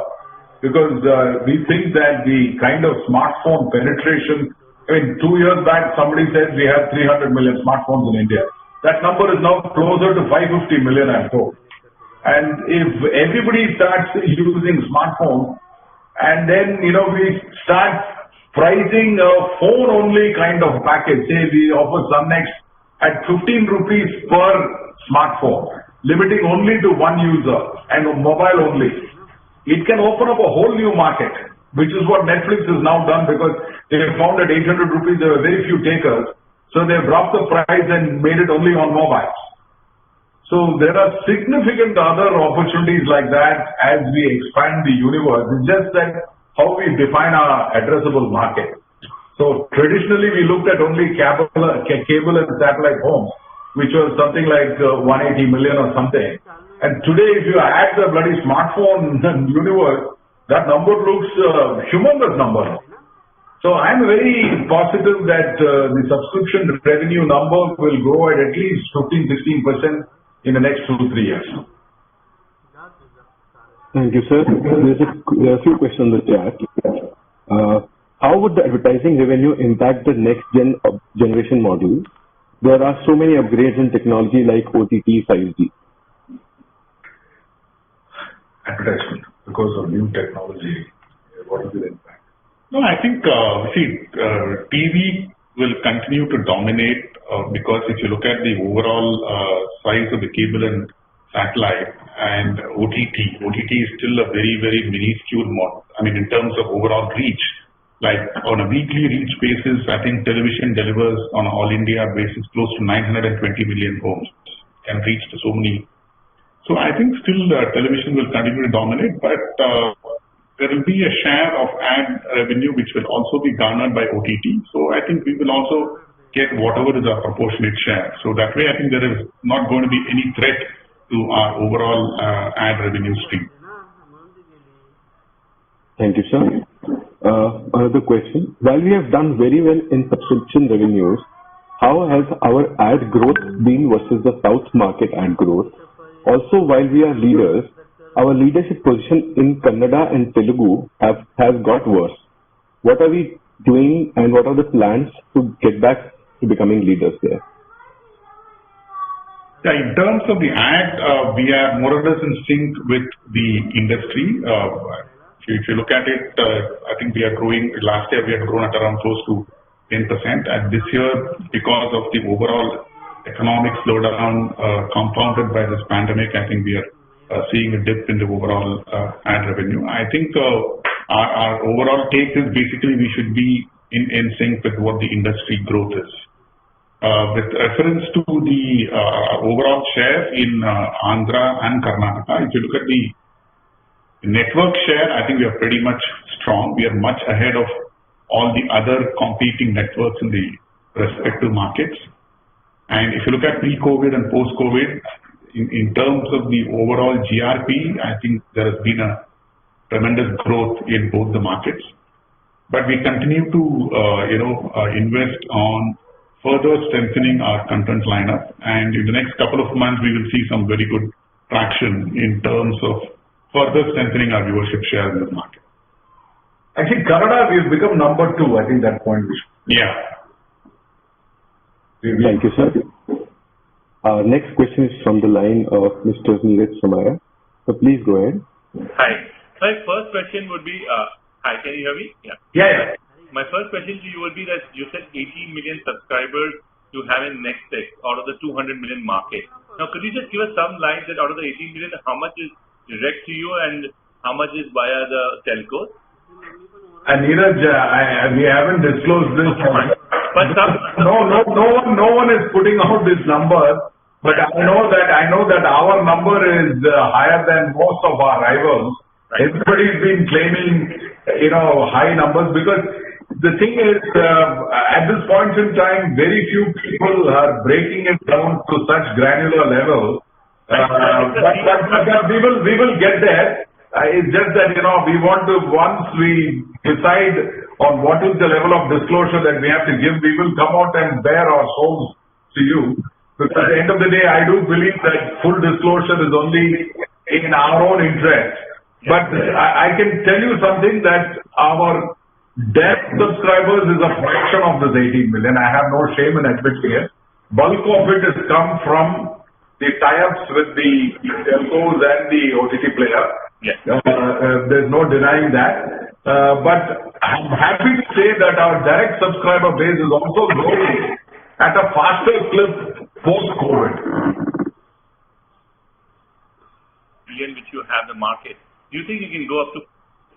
B: because we think that the kind of smartphone penetration, 2 years back somebody said we have 300 million smartphones in India. That number is now closer to 550 million, I'm told. And if everybody starts using smartphones, and then, we start pricing a phone-only kind of package, say we offer Sun Next at 15 rupees per smartphone, limiting only to one user and mobile only. It can open up a whole new market, which is what Netflix has now done, because they have found at 800 rupees there were very few takers, so they have dropped the price and made it only on mobiles. So there are significant other opportunities like that as we expand the universe. It's just that how we define our addressable market. So traditionally we looked at only cable and satellite homes, which was something like 180 million or something. And today if you add the bloody smartphone universe, that number looks humongous number. So I'm very positive that the subscription revenue number will grow at least 15-16% in the next 2-3 years.
A: Thank you, sir. There are a few questions in the chat. How would the advertising revenue impact the next generation model? There are so many upgrades in technology like OTT, 5G.
B: Advertisement, because of new technology, what is the impact?
F: No, I think, TV will continue to dominate because if you look at the overall size of the cable and satellite and OTT is still a very, very minuscule model. I mean, in terms of overall reach, like on a weekly reach basis, I think television delivers on an all India basis close to 920 million homes, can reach to so many. So I think still television will continue to dominate, but there will be a share of ad revenue which will also be garnered by OTT. So I think we will also get whatever is our proportionate share. So that way I think there is not going to be any threat to our overall ad revenue stream.
A: Thank you, sir. Another question. While we have done very well in subscription revenues, how has our ad growth been versus the South market ad growth? Also, while we are leaders, our leadership position in Kannada and Telugu has got worse. What are we doing and what are the plans to get back to becoming leaders there?
F: Yeah, in terms of the ad, we are more or less in sync with the industry. If you look at it, I think we are growing. Last year we had grown at around close to 10%, and this year, because of the overall economic slowdown compounded by this pandemic, I think we are seeing a dip in the overall ad revenue. I think our overall take is basically we should be in sync with what the industry growth is. With reference to the overall share in Andhra and Karnataka, if you look at the network share, I think we are pretty much strong. We are much ahead of all the other competing networks in the respective markets. And if you look at pre-COVID and post-COVID, in terms of the overall GRP, I think there has been a tremendous growth in both the markets. But we continue to invest on further strengthening our content lineup, and in the next couple of months we will see some very good traction in terms of further strengthening our viewership share in the market.
B: Actually, Kannada will become number 2. I think that point.
F: Yeah.
A: Thank you, sir. Our next question is from the line of Mr. Neeraj Samaya. So please go ahead.
G: Hi. My first question would be, hi, can you hear me?
B: Yeah.
G: My first question to you would be that you said 18 million subscribers you have in Nextex out of the 200 million market. Now, could you just give us some light that out of the 18 million, how much is direct to you and how much is via the telcos?
B: And Neeraj, we haven't disclosed this.
G: But
B: no one is putting out this number. But I know that our number is higher than most of our rivals. Right. Everybody's been claiming, high numbers because the thing is, at this point in time, very few people are breaking it down to such granular level. But we will get there. It's just that, we want to, once we decide on what is the level of disclosure that we have to give, we will come out and bare our souls to you. Because at the end of the day, I do believe that full disclosure is only in our own interest. But I can tell you something that our direct subscribers is a fraction of this 18 million. I have no shame in admitting it. Bulk of it has come from the tie-ups with the telcos and the OTT player.
G: Yes.
B: There's no denying that. But I'm happy to say that our direct subscriber base is also growing at a faster clip post-COVID.
G: Million which you have the market. Do you think you can go up to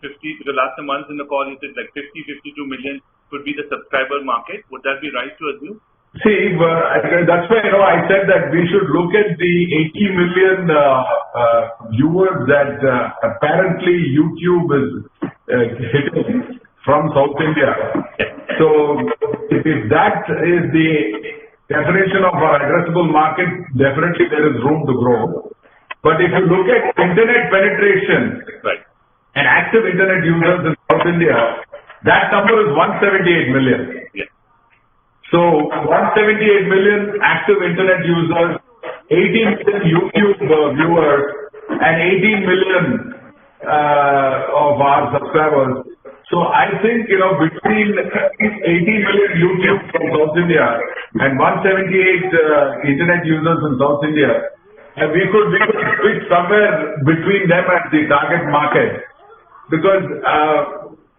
G: 50? Because last month in the call you said like 50, 52 million could be the subscriber market. Would that be right to assume?
B: See, that's why I said that we should look at the 80 million viewers that apparently YouTube is hitting from South India. So if that is the definition of our addressable market, definitely there is room to grow. But if you look at internet penetration and active internet users in South India, that number is 178 million.
G: Yes.
B: So 178 million active internet users, 18 million YouTube viewers, and 18 million of our subscribers. So I think, between 18 million YouTube from South India and 178 internet users in South India, we could switch somewhere between them and the target market. Because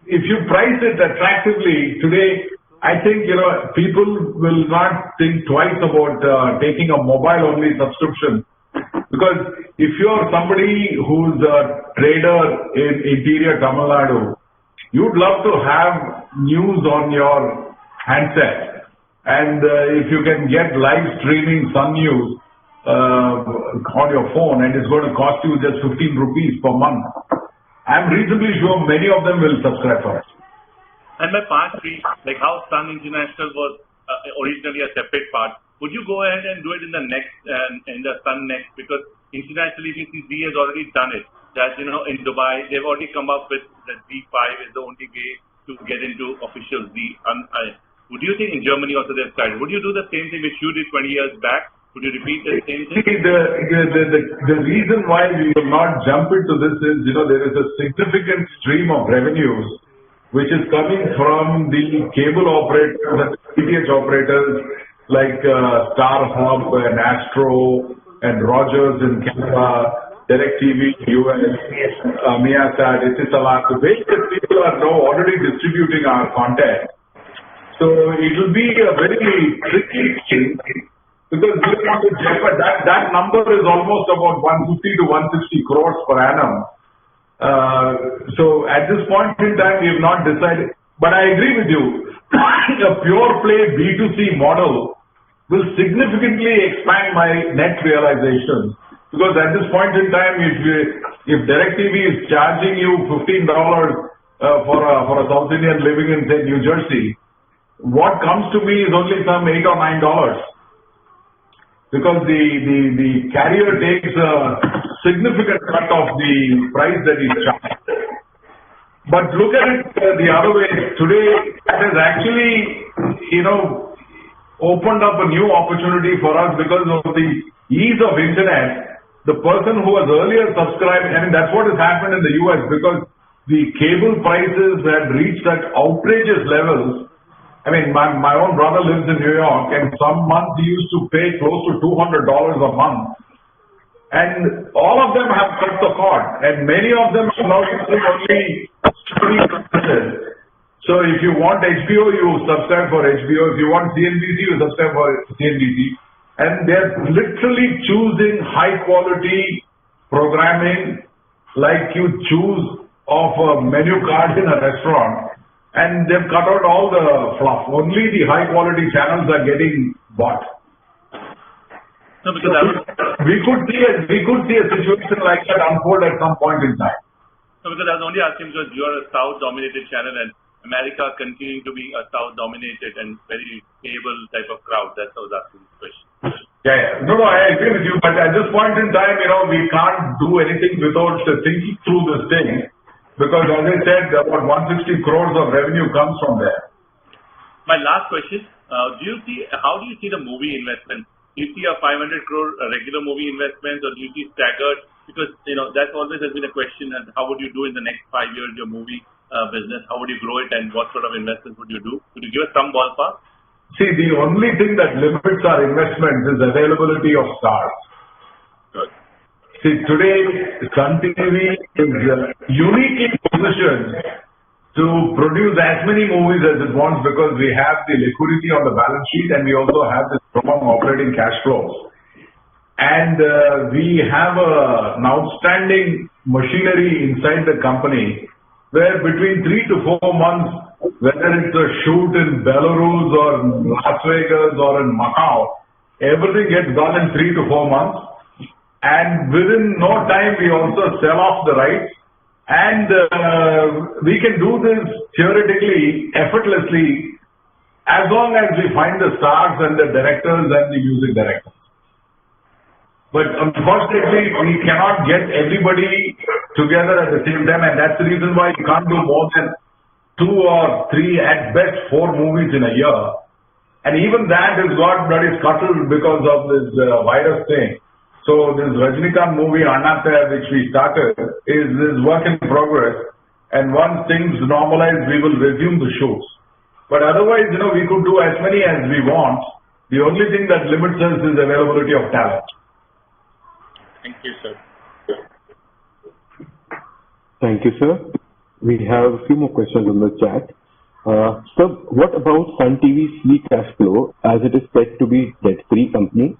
B: if you price it attractively, today I think, people will not think twice about taking a mobile-only subscription. Because if you're somebody who's a trader in interior Tamil Nadu, you'd love to have news on your handset. And if you can get live streaming Sun News on your phone, and it's going to cost you just 15 rupees per month, I'm reasonably sure many of them will subscribe for it.
G: And my part 3, like how Sun International was originally a separate part, would you go ahead and do it in the next, in the Sun Next? Because internationally, Z has already done it. That, in Dubai, they've already come up with the Z5 is the only way to get into official Z. Would you think in Germany also they've tried? Would you do the same thing which you did 20 years back? Would you repeat the same thing?
B: The reason why we will not jump into this is, there is a significant stream of revenues which is coming from the cable operators and DTH operators like StarHub and Astro and Rogers in Canada, DirecTV US, Miasat, Etisalat. The various people are now already distributing our content. So it will be a very tricky thing because we want to jeopardize. That number is almost about 150 to 160 crores per annum. So at this point in time, we have not decided. But I agree with you. A pure play B2C model will significantly expand my net realization. Because at this point in time, if DirecTV is charging you $15 for a South Indian living in, say, New Jersey, what comes to me is only some $8 or $9. Because the carrier takes a significant cut of the price that he's charging. But look at it the other way. Today, it has actually, opened up a new opportunity for us because of the ease of internet. The person who was earlier subscribed, that's what has happened in the US because the cable prices had reached at outrageous levels. My own brother lives in New York, and some months he used to pay close to $200 a month. And all of them have cut the cord, and many of them are now using only streaming services. So if you want HBO, you subscribe for HBO. If you want CNBC, you subscribe for CNBC. And they're literally choosing high quality programming like you choose off a menu card in a restaurant. And they've cut out all the fluff. Only the high quality channels are getting bought.
G: No, because
B: we could see a situation like that unfold at some point in time.
G: No, because I was only asking because you're a South dominated channel and America continuing to be a South dominated and very stable type of crowd. That's why I was asking this question.
B: Yeah. No, I agree with you. But at this point in time, we can't do anything without thinking through this thing. Because as I said, about 160 crores of revenue comes from there.
G: My last question, how do you see the movie investment? Do you see a 500 crore regular movie investment or do you see staggered? Because, that always has been a question, and how would you do in the next 5 years your movie business? How would you grow it and what sort of investments would you do? Could you give us some ballpark?
B: See, the only thing that limits our investments is availability of stars.
G: Good.
B: See, today, Sun TV is uniquely positioned to produce as many movies as it wants because we have the liquidity on the balance sheet and we also have the strong operating cash flows. And we have an outstanding machinery inside the company where between 3 to 4 months, whether it's a shoot in Belarus or Las Vegas or in Macau, everything gets done in 3 to 4 months. And within no time, we also sell off the rights. And we can do this theoretically, effortlessly, as long as we find the stars and the directors and the music directors. But unfortunately, we cannot get everybody together at the same time. And that's the reason why you can't do more than 2 or 3, at best 4 movies in a year. And even that has got bloody scuttled because of this virus thing. So this Rajinikanth movie, Annatha, which we started, is work in progress. And once things normalize, we will resume the shows. But otherwise, we could do as many as we want. The only thing that limits us is availability of talent.
G: Thank you, sir.
A: Thank you, sir. We have a few more questions on the chat. So what about Sun TV's free cash flow as it is said to be debt-free company?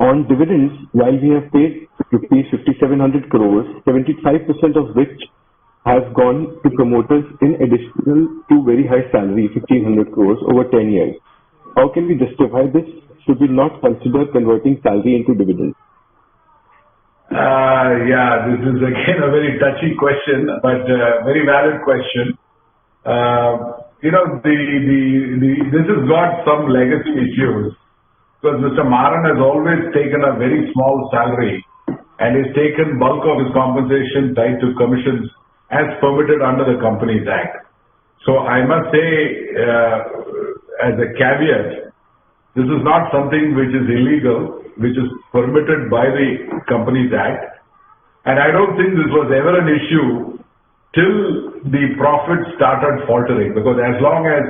A: On dividends, while we have paid rupees 5,700 crores, 75% of which has gone to promoters in additional to very high salary, 1,500 crores over 10 years. How can we justify this? Should we not consider converting salary into dividends?
B: Yeah, this is again a very touchy question, but very valid question. You know, this has got some legacy issues. Because Mr. Maran has always taken a very small salary and has taken bulk of his compensation tied to commissions as permitted under the Companies Act. So I must say, as a caveat, this is not something which is illegal, which is permitted by the Companies Act. And I don't think this was ever an issue till the profits started faltering, because as long as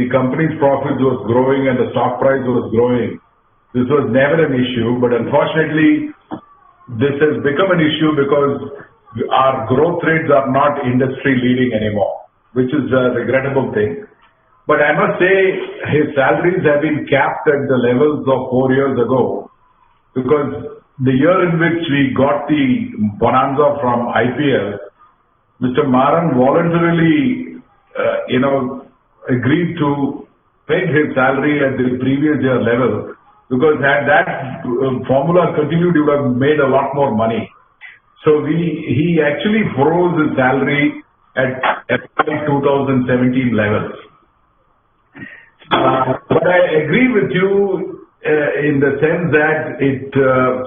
B: the company's profits was growing and the stock price was growing, this was never an issue. But unfortunately, this has become an issue because our growth rates are not industry leading anymore, which is a regrettable thing. But I must say his salaries have been capped at the levels of 4 years ago, because the year in which we got the bonanza from IPL, Mr. Maran voluntarily, agreed to peg his salary at the previous year level, because had that formula continued, he would have made a lot more money. So he actually froze his salary at 2017 levels. But I agree with you in the sense that it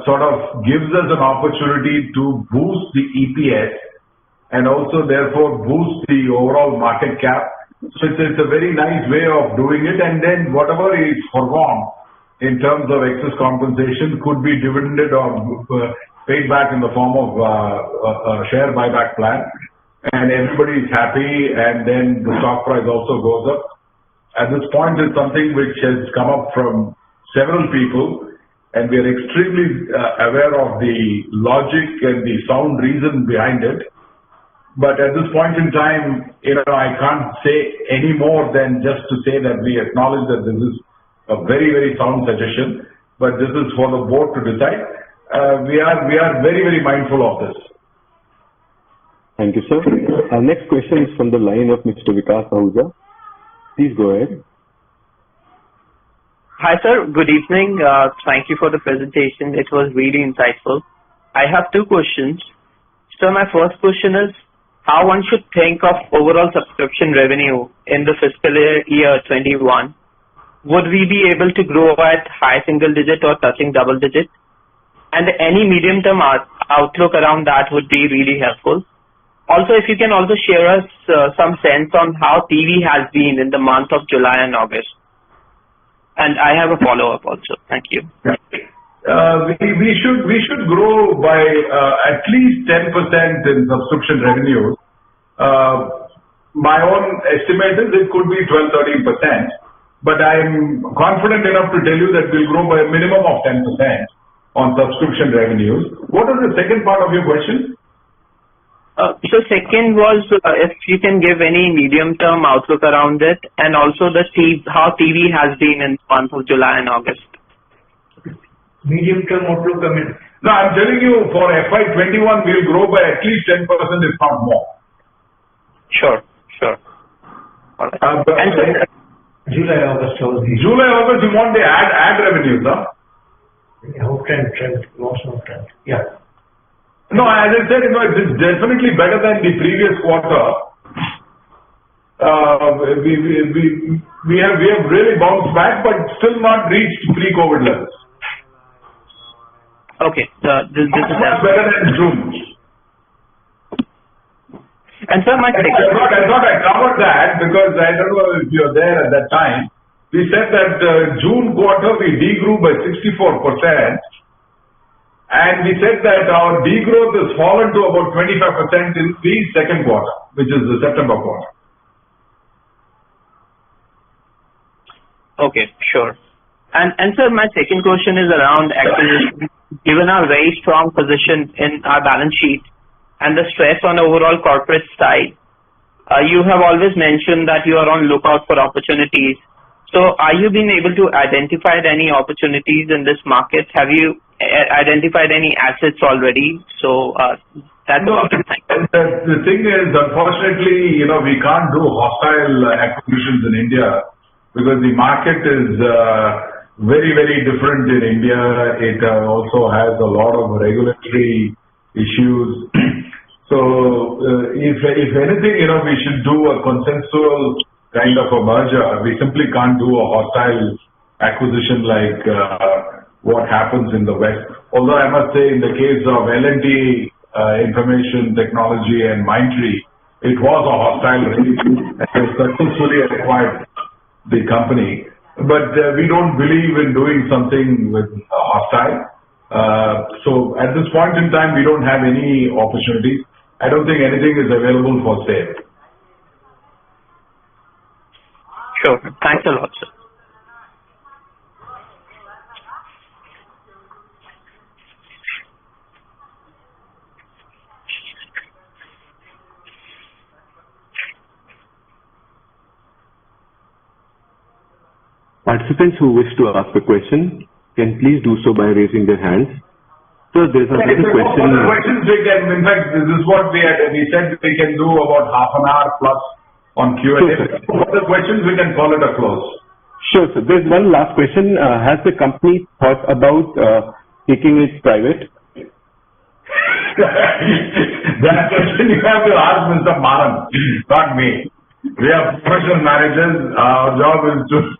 B: sort of gives us an opportunity to boost the EPS and also therefore boost the overall market cap. So it's a very nice way of doing it, and then whatever is forgone in terms of excess compensation could be dividended or paid back in the form of a share buyback plan, and everybody is happy, and then the stock price also goes up. At this point, it's something which has come up from several people, and we are extremely aware of the logic and the sound reason behind it. But at this point in time, I can't say any more than just to say that we acknowledge that this is a very, very sound suggestion, but this is for the board to decide. We are very, very mindful of this.
A: Thank you, sir. Our next question is from the line of Mr. Vikas Ahuja. Please go ahead.
H: Hi, sir. Good evening. Thank you for the presentation. It was really insightful. I have two questions. So my first question is, how one should think of overall subscription revenue in the fiscal year 21? Would we be able to grow at high single digit or touching double digit? And any medium-term outlook around that would be really helpful. Also, if you can also share us some sense on how TV has been in the month of July and August. And I have a follow-up also. Thank you.
B: We should grow by at least 10% in subscription revenue. My own estimate is it could be 12-13%. But I'm confident enough to tell you that we'll grow by a minimum of 10% on subscription revenues. What was the second part of your question?
H: So second was if you can give any medium-term outlook around it, and also how TV has been in the month of July and August.
I: Medium-term outlook, I mean.
B: No, I'm telling you for FY21 we'll grow by at least 10%, if not more.
H: Sure. All right.
I: July, August,
B: July, August, you want the ad revenues, huh?
I: Trend, lots of trend. Yeah.
B: No, as I said, it's definitely better than the previous quarter. We have really bounced back, but still not reached pre-COVID levels.
H: Okay, this is
B: better than June.
H: And sir, my second...
B: I thought I covered that because I don't know if you're there at that time. We said that June quarter we degrew by 64%, and we said that our degrowth has fallen to about 25% in the second quarter, which is the September quarter.
H: Okay, sure. And sir, my second question is around acquisition. Given our very strong position in our balance sheet and the stress on overall corporate side, you have always mentioned that you are on lookout for opportunities. So are you being able to identify any opportunities in this market? Have you identified any assets already? So that's about it.
B: The thing is, unfortunately, we can't do hostile acquisitions in India because the market is very, very different in India. It also has a lot of regulatory issues. So if anything, we should do a consensual kind of a merger. We simply can't do a hostile acquisition like what happens in the West. Although I must say in the case of L&T Information Technology and Mindtree, it was a hostile race and they successfully acquired the company. But we don't believe in doing something with hostile. So at this point in time, we don't have any opportunities. I don't think anything is available for sale.
H: Sure. Thanks a lot, sir.
A: Participants who wish to ask a question can please do so by raising their hands. So there's another question.
B: Questions we can, in fact, this is what we said we can do about half an hour plus on Q&A.
A: Sure,
B: For the questions, we can call it a close.
A: Sure, sir. There's one last question. Has the company thought about taking it private?
B: That question you have to ask Mr. Maran, not me. We are professional managers. Our job is to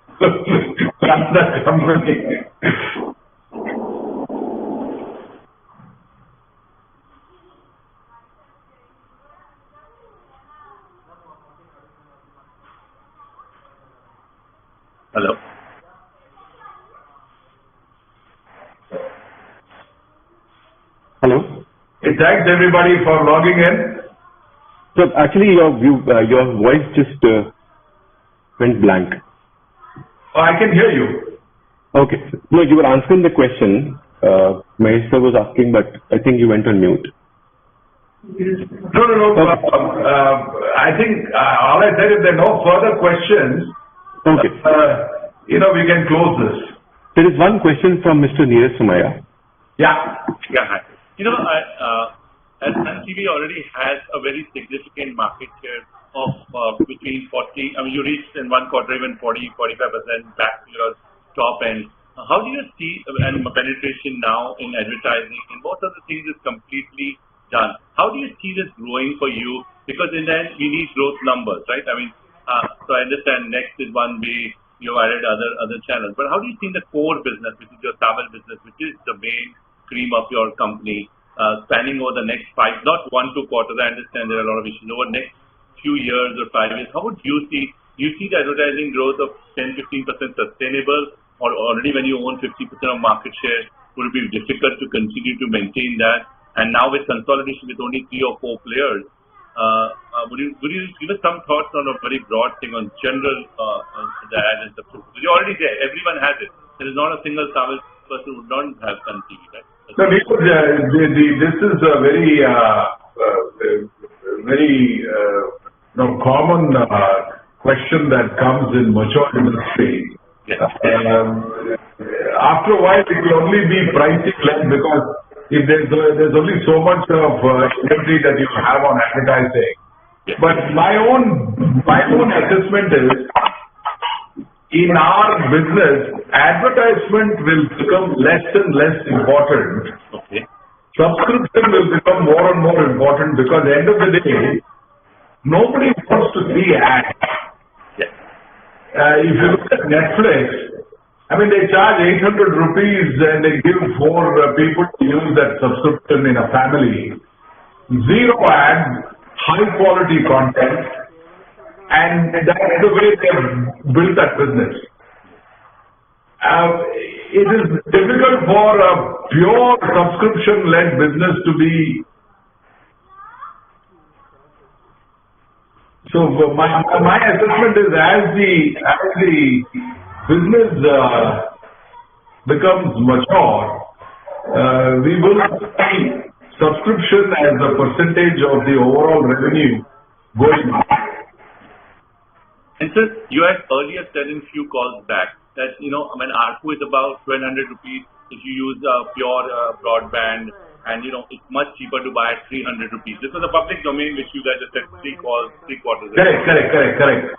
B: run the company.
G: Hello.
A: Hello.
B: Thanks everybody for logging in.
A: So actually, your voice just went blank.
B: Oh, I can hear you.
A: Okay. No, you were answering the question. Mahesh sir was asking, but I think you went on mute.
B: No. I think all I said is there are no further questions.
A: Okay.
B: We can close this.
A: There is one question from Mr. Neeraj Sumaya.
B: Yeah.
G: Hi. As Sun TV already has a very significant market share of between 40, you reached in one quarter even 40-45% back to your top end. How do you see penetration now in advertising, and most of the things is completely done? How do you see this growing for you? Because in the end, we need growth numbers, right? So I understand Next is one way, you've added other channels, but how do you see the core business, which is your travel business, which is the main cream of your company, spanning over the next 5, not 1-2 quarters? I understand there are a lot of issues over next few years or 5 years. How would you see? Do you see the advertising growth of 10-15% sustainable, or already when you own 50% of market share, would it be difficult to continue to maintain that? And now with consolidation with only 3 or 4 players, would you give us some thoughts on a very broad thing on general the ad and subscription? Because you're already there. Everyone has it. There is not a single travel person who don't have Sun TV, right?
B: So this is a very common question that comes in mature industry.
G: Yes.
B: After a while, it will only be pricing led, because if there's only so much of inventory that you have on advertising.
G: Yes.
B: But my own assessment is, in our business, advertisement will become less and less important.
G: Okay.
B: Subscription will become more and more important, because at the end of the day, nobody wants to see ads.
G: Yes.
B: If you look at Netflix, they charge 800 rupees and they give 4 people to use that subscription in a family. 0 ads, high quality content, and that's the way they have built that business. It is difficult for a pure subscription-led business to be. So my assessment is, as the business becomes mature, we will see subscription as a percentage of the overall revenue going up.
G: And sir, you had earlier said in few calls back that, when ARPU is about 1,200 rupees, if you use pure broadband, and, it's much cheaper to buy at 300 rupees. This was a public domain which you guys have said three quarters ago.
B: Correct.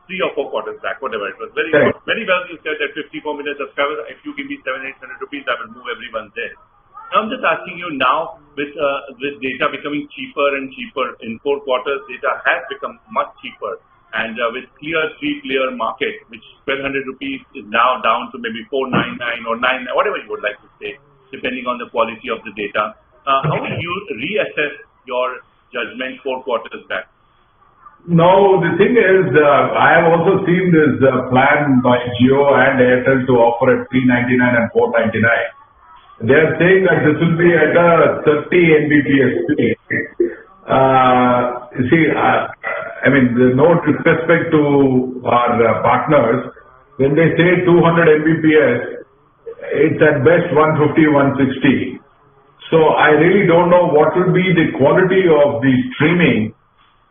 G: 3 or 4 quarters back, whatever it was. Very well you said that 54 million subscribers, if you give me 700-800 rupees, I will move everyone there. Now I'm just asking you now, with data becoming cheaper and cheaper, in 4 quarters, data has become much cheaper. And with clear 3-player market, which 1,200 rupees is now down to maybe 499 or 99, whatever you would like to say, depending on the quality of the data. How will you reassess your judgment 4 quarters back?
B: No, the thing is, I have also seen this plan by Jio and Airtel to offer at 399 and 499. They are saying that this will be at a 30 Mbps speed. No disrespect to our partners. When they say 200 Mbps, it's at best 150, 160. So I really don't know what will be the quality of the streaming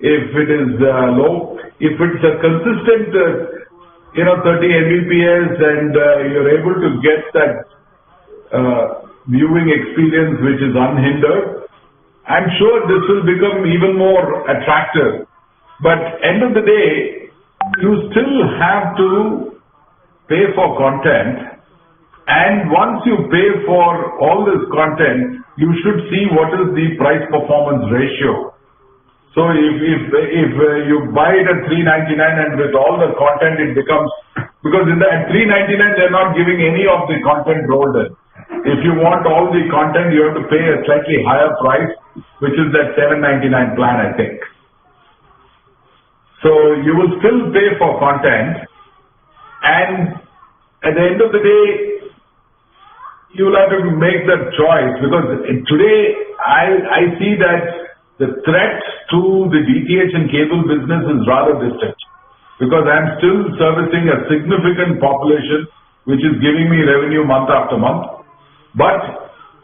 B: if it is low. If it's a consistent, 30 Mbps and you're able to get that viewing experience which is unhindered, I'm sure this will become even more attractive. But end of the day, you still have to pay for content. And once you pay for all this content, you should see what is the price performance ratio. So if you buy it at 399 and with all the content it becomes, because at 399 they're not giving any of the content rolled in. If you want all the content, you have to pay a slightly higher price, which is that 799 plan, I think. So you will still pay for content, and at the end of the day, you will have to make that choice, because today I see that the threat to the DTH and cable business is rather distant, because I'm still servicing a significant population which is giving me revenue month after month. But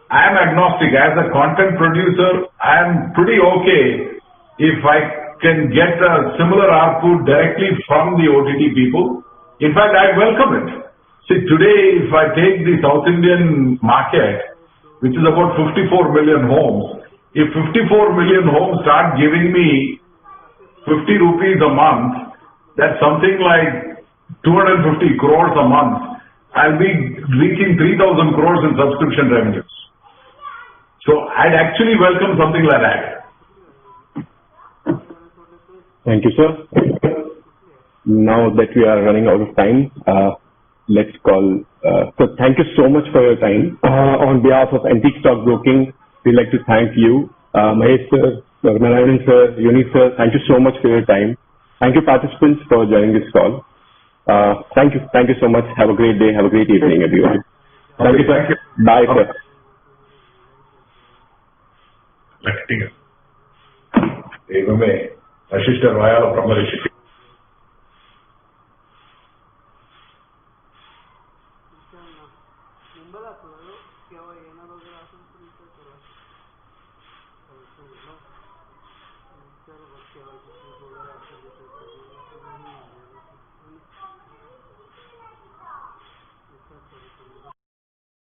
B: I'm agnostic. As a content producer, I'm pretty okay if I can get a similar output directly from the OTT people. In fact, I welcome it. See, today, if I take the South Indian market, which is about 54 million homes, if 54 million homes start giving me 50 rupees a month, that's something like 250 crores a month. I'll be reaching 3,000 crores in subscription revenues. So I'd actually welcome something like that.
A: Thank you, sir. Now that we are running out of time, let's call. So thank you so much for your time. On behalf of Antique Stock Broking, we'd like to thank you, Mahesh sir, Narayanan sir, Yuni sir. Thank you so much for your time. Thank you, participants, for joining this call. Thank you so much. Have a great day. Have a great evening, everyone. Thank you, sir. Bye, sir.
B: Devame, Ashishta Vaya Brahmarishi.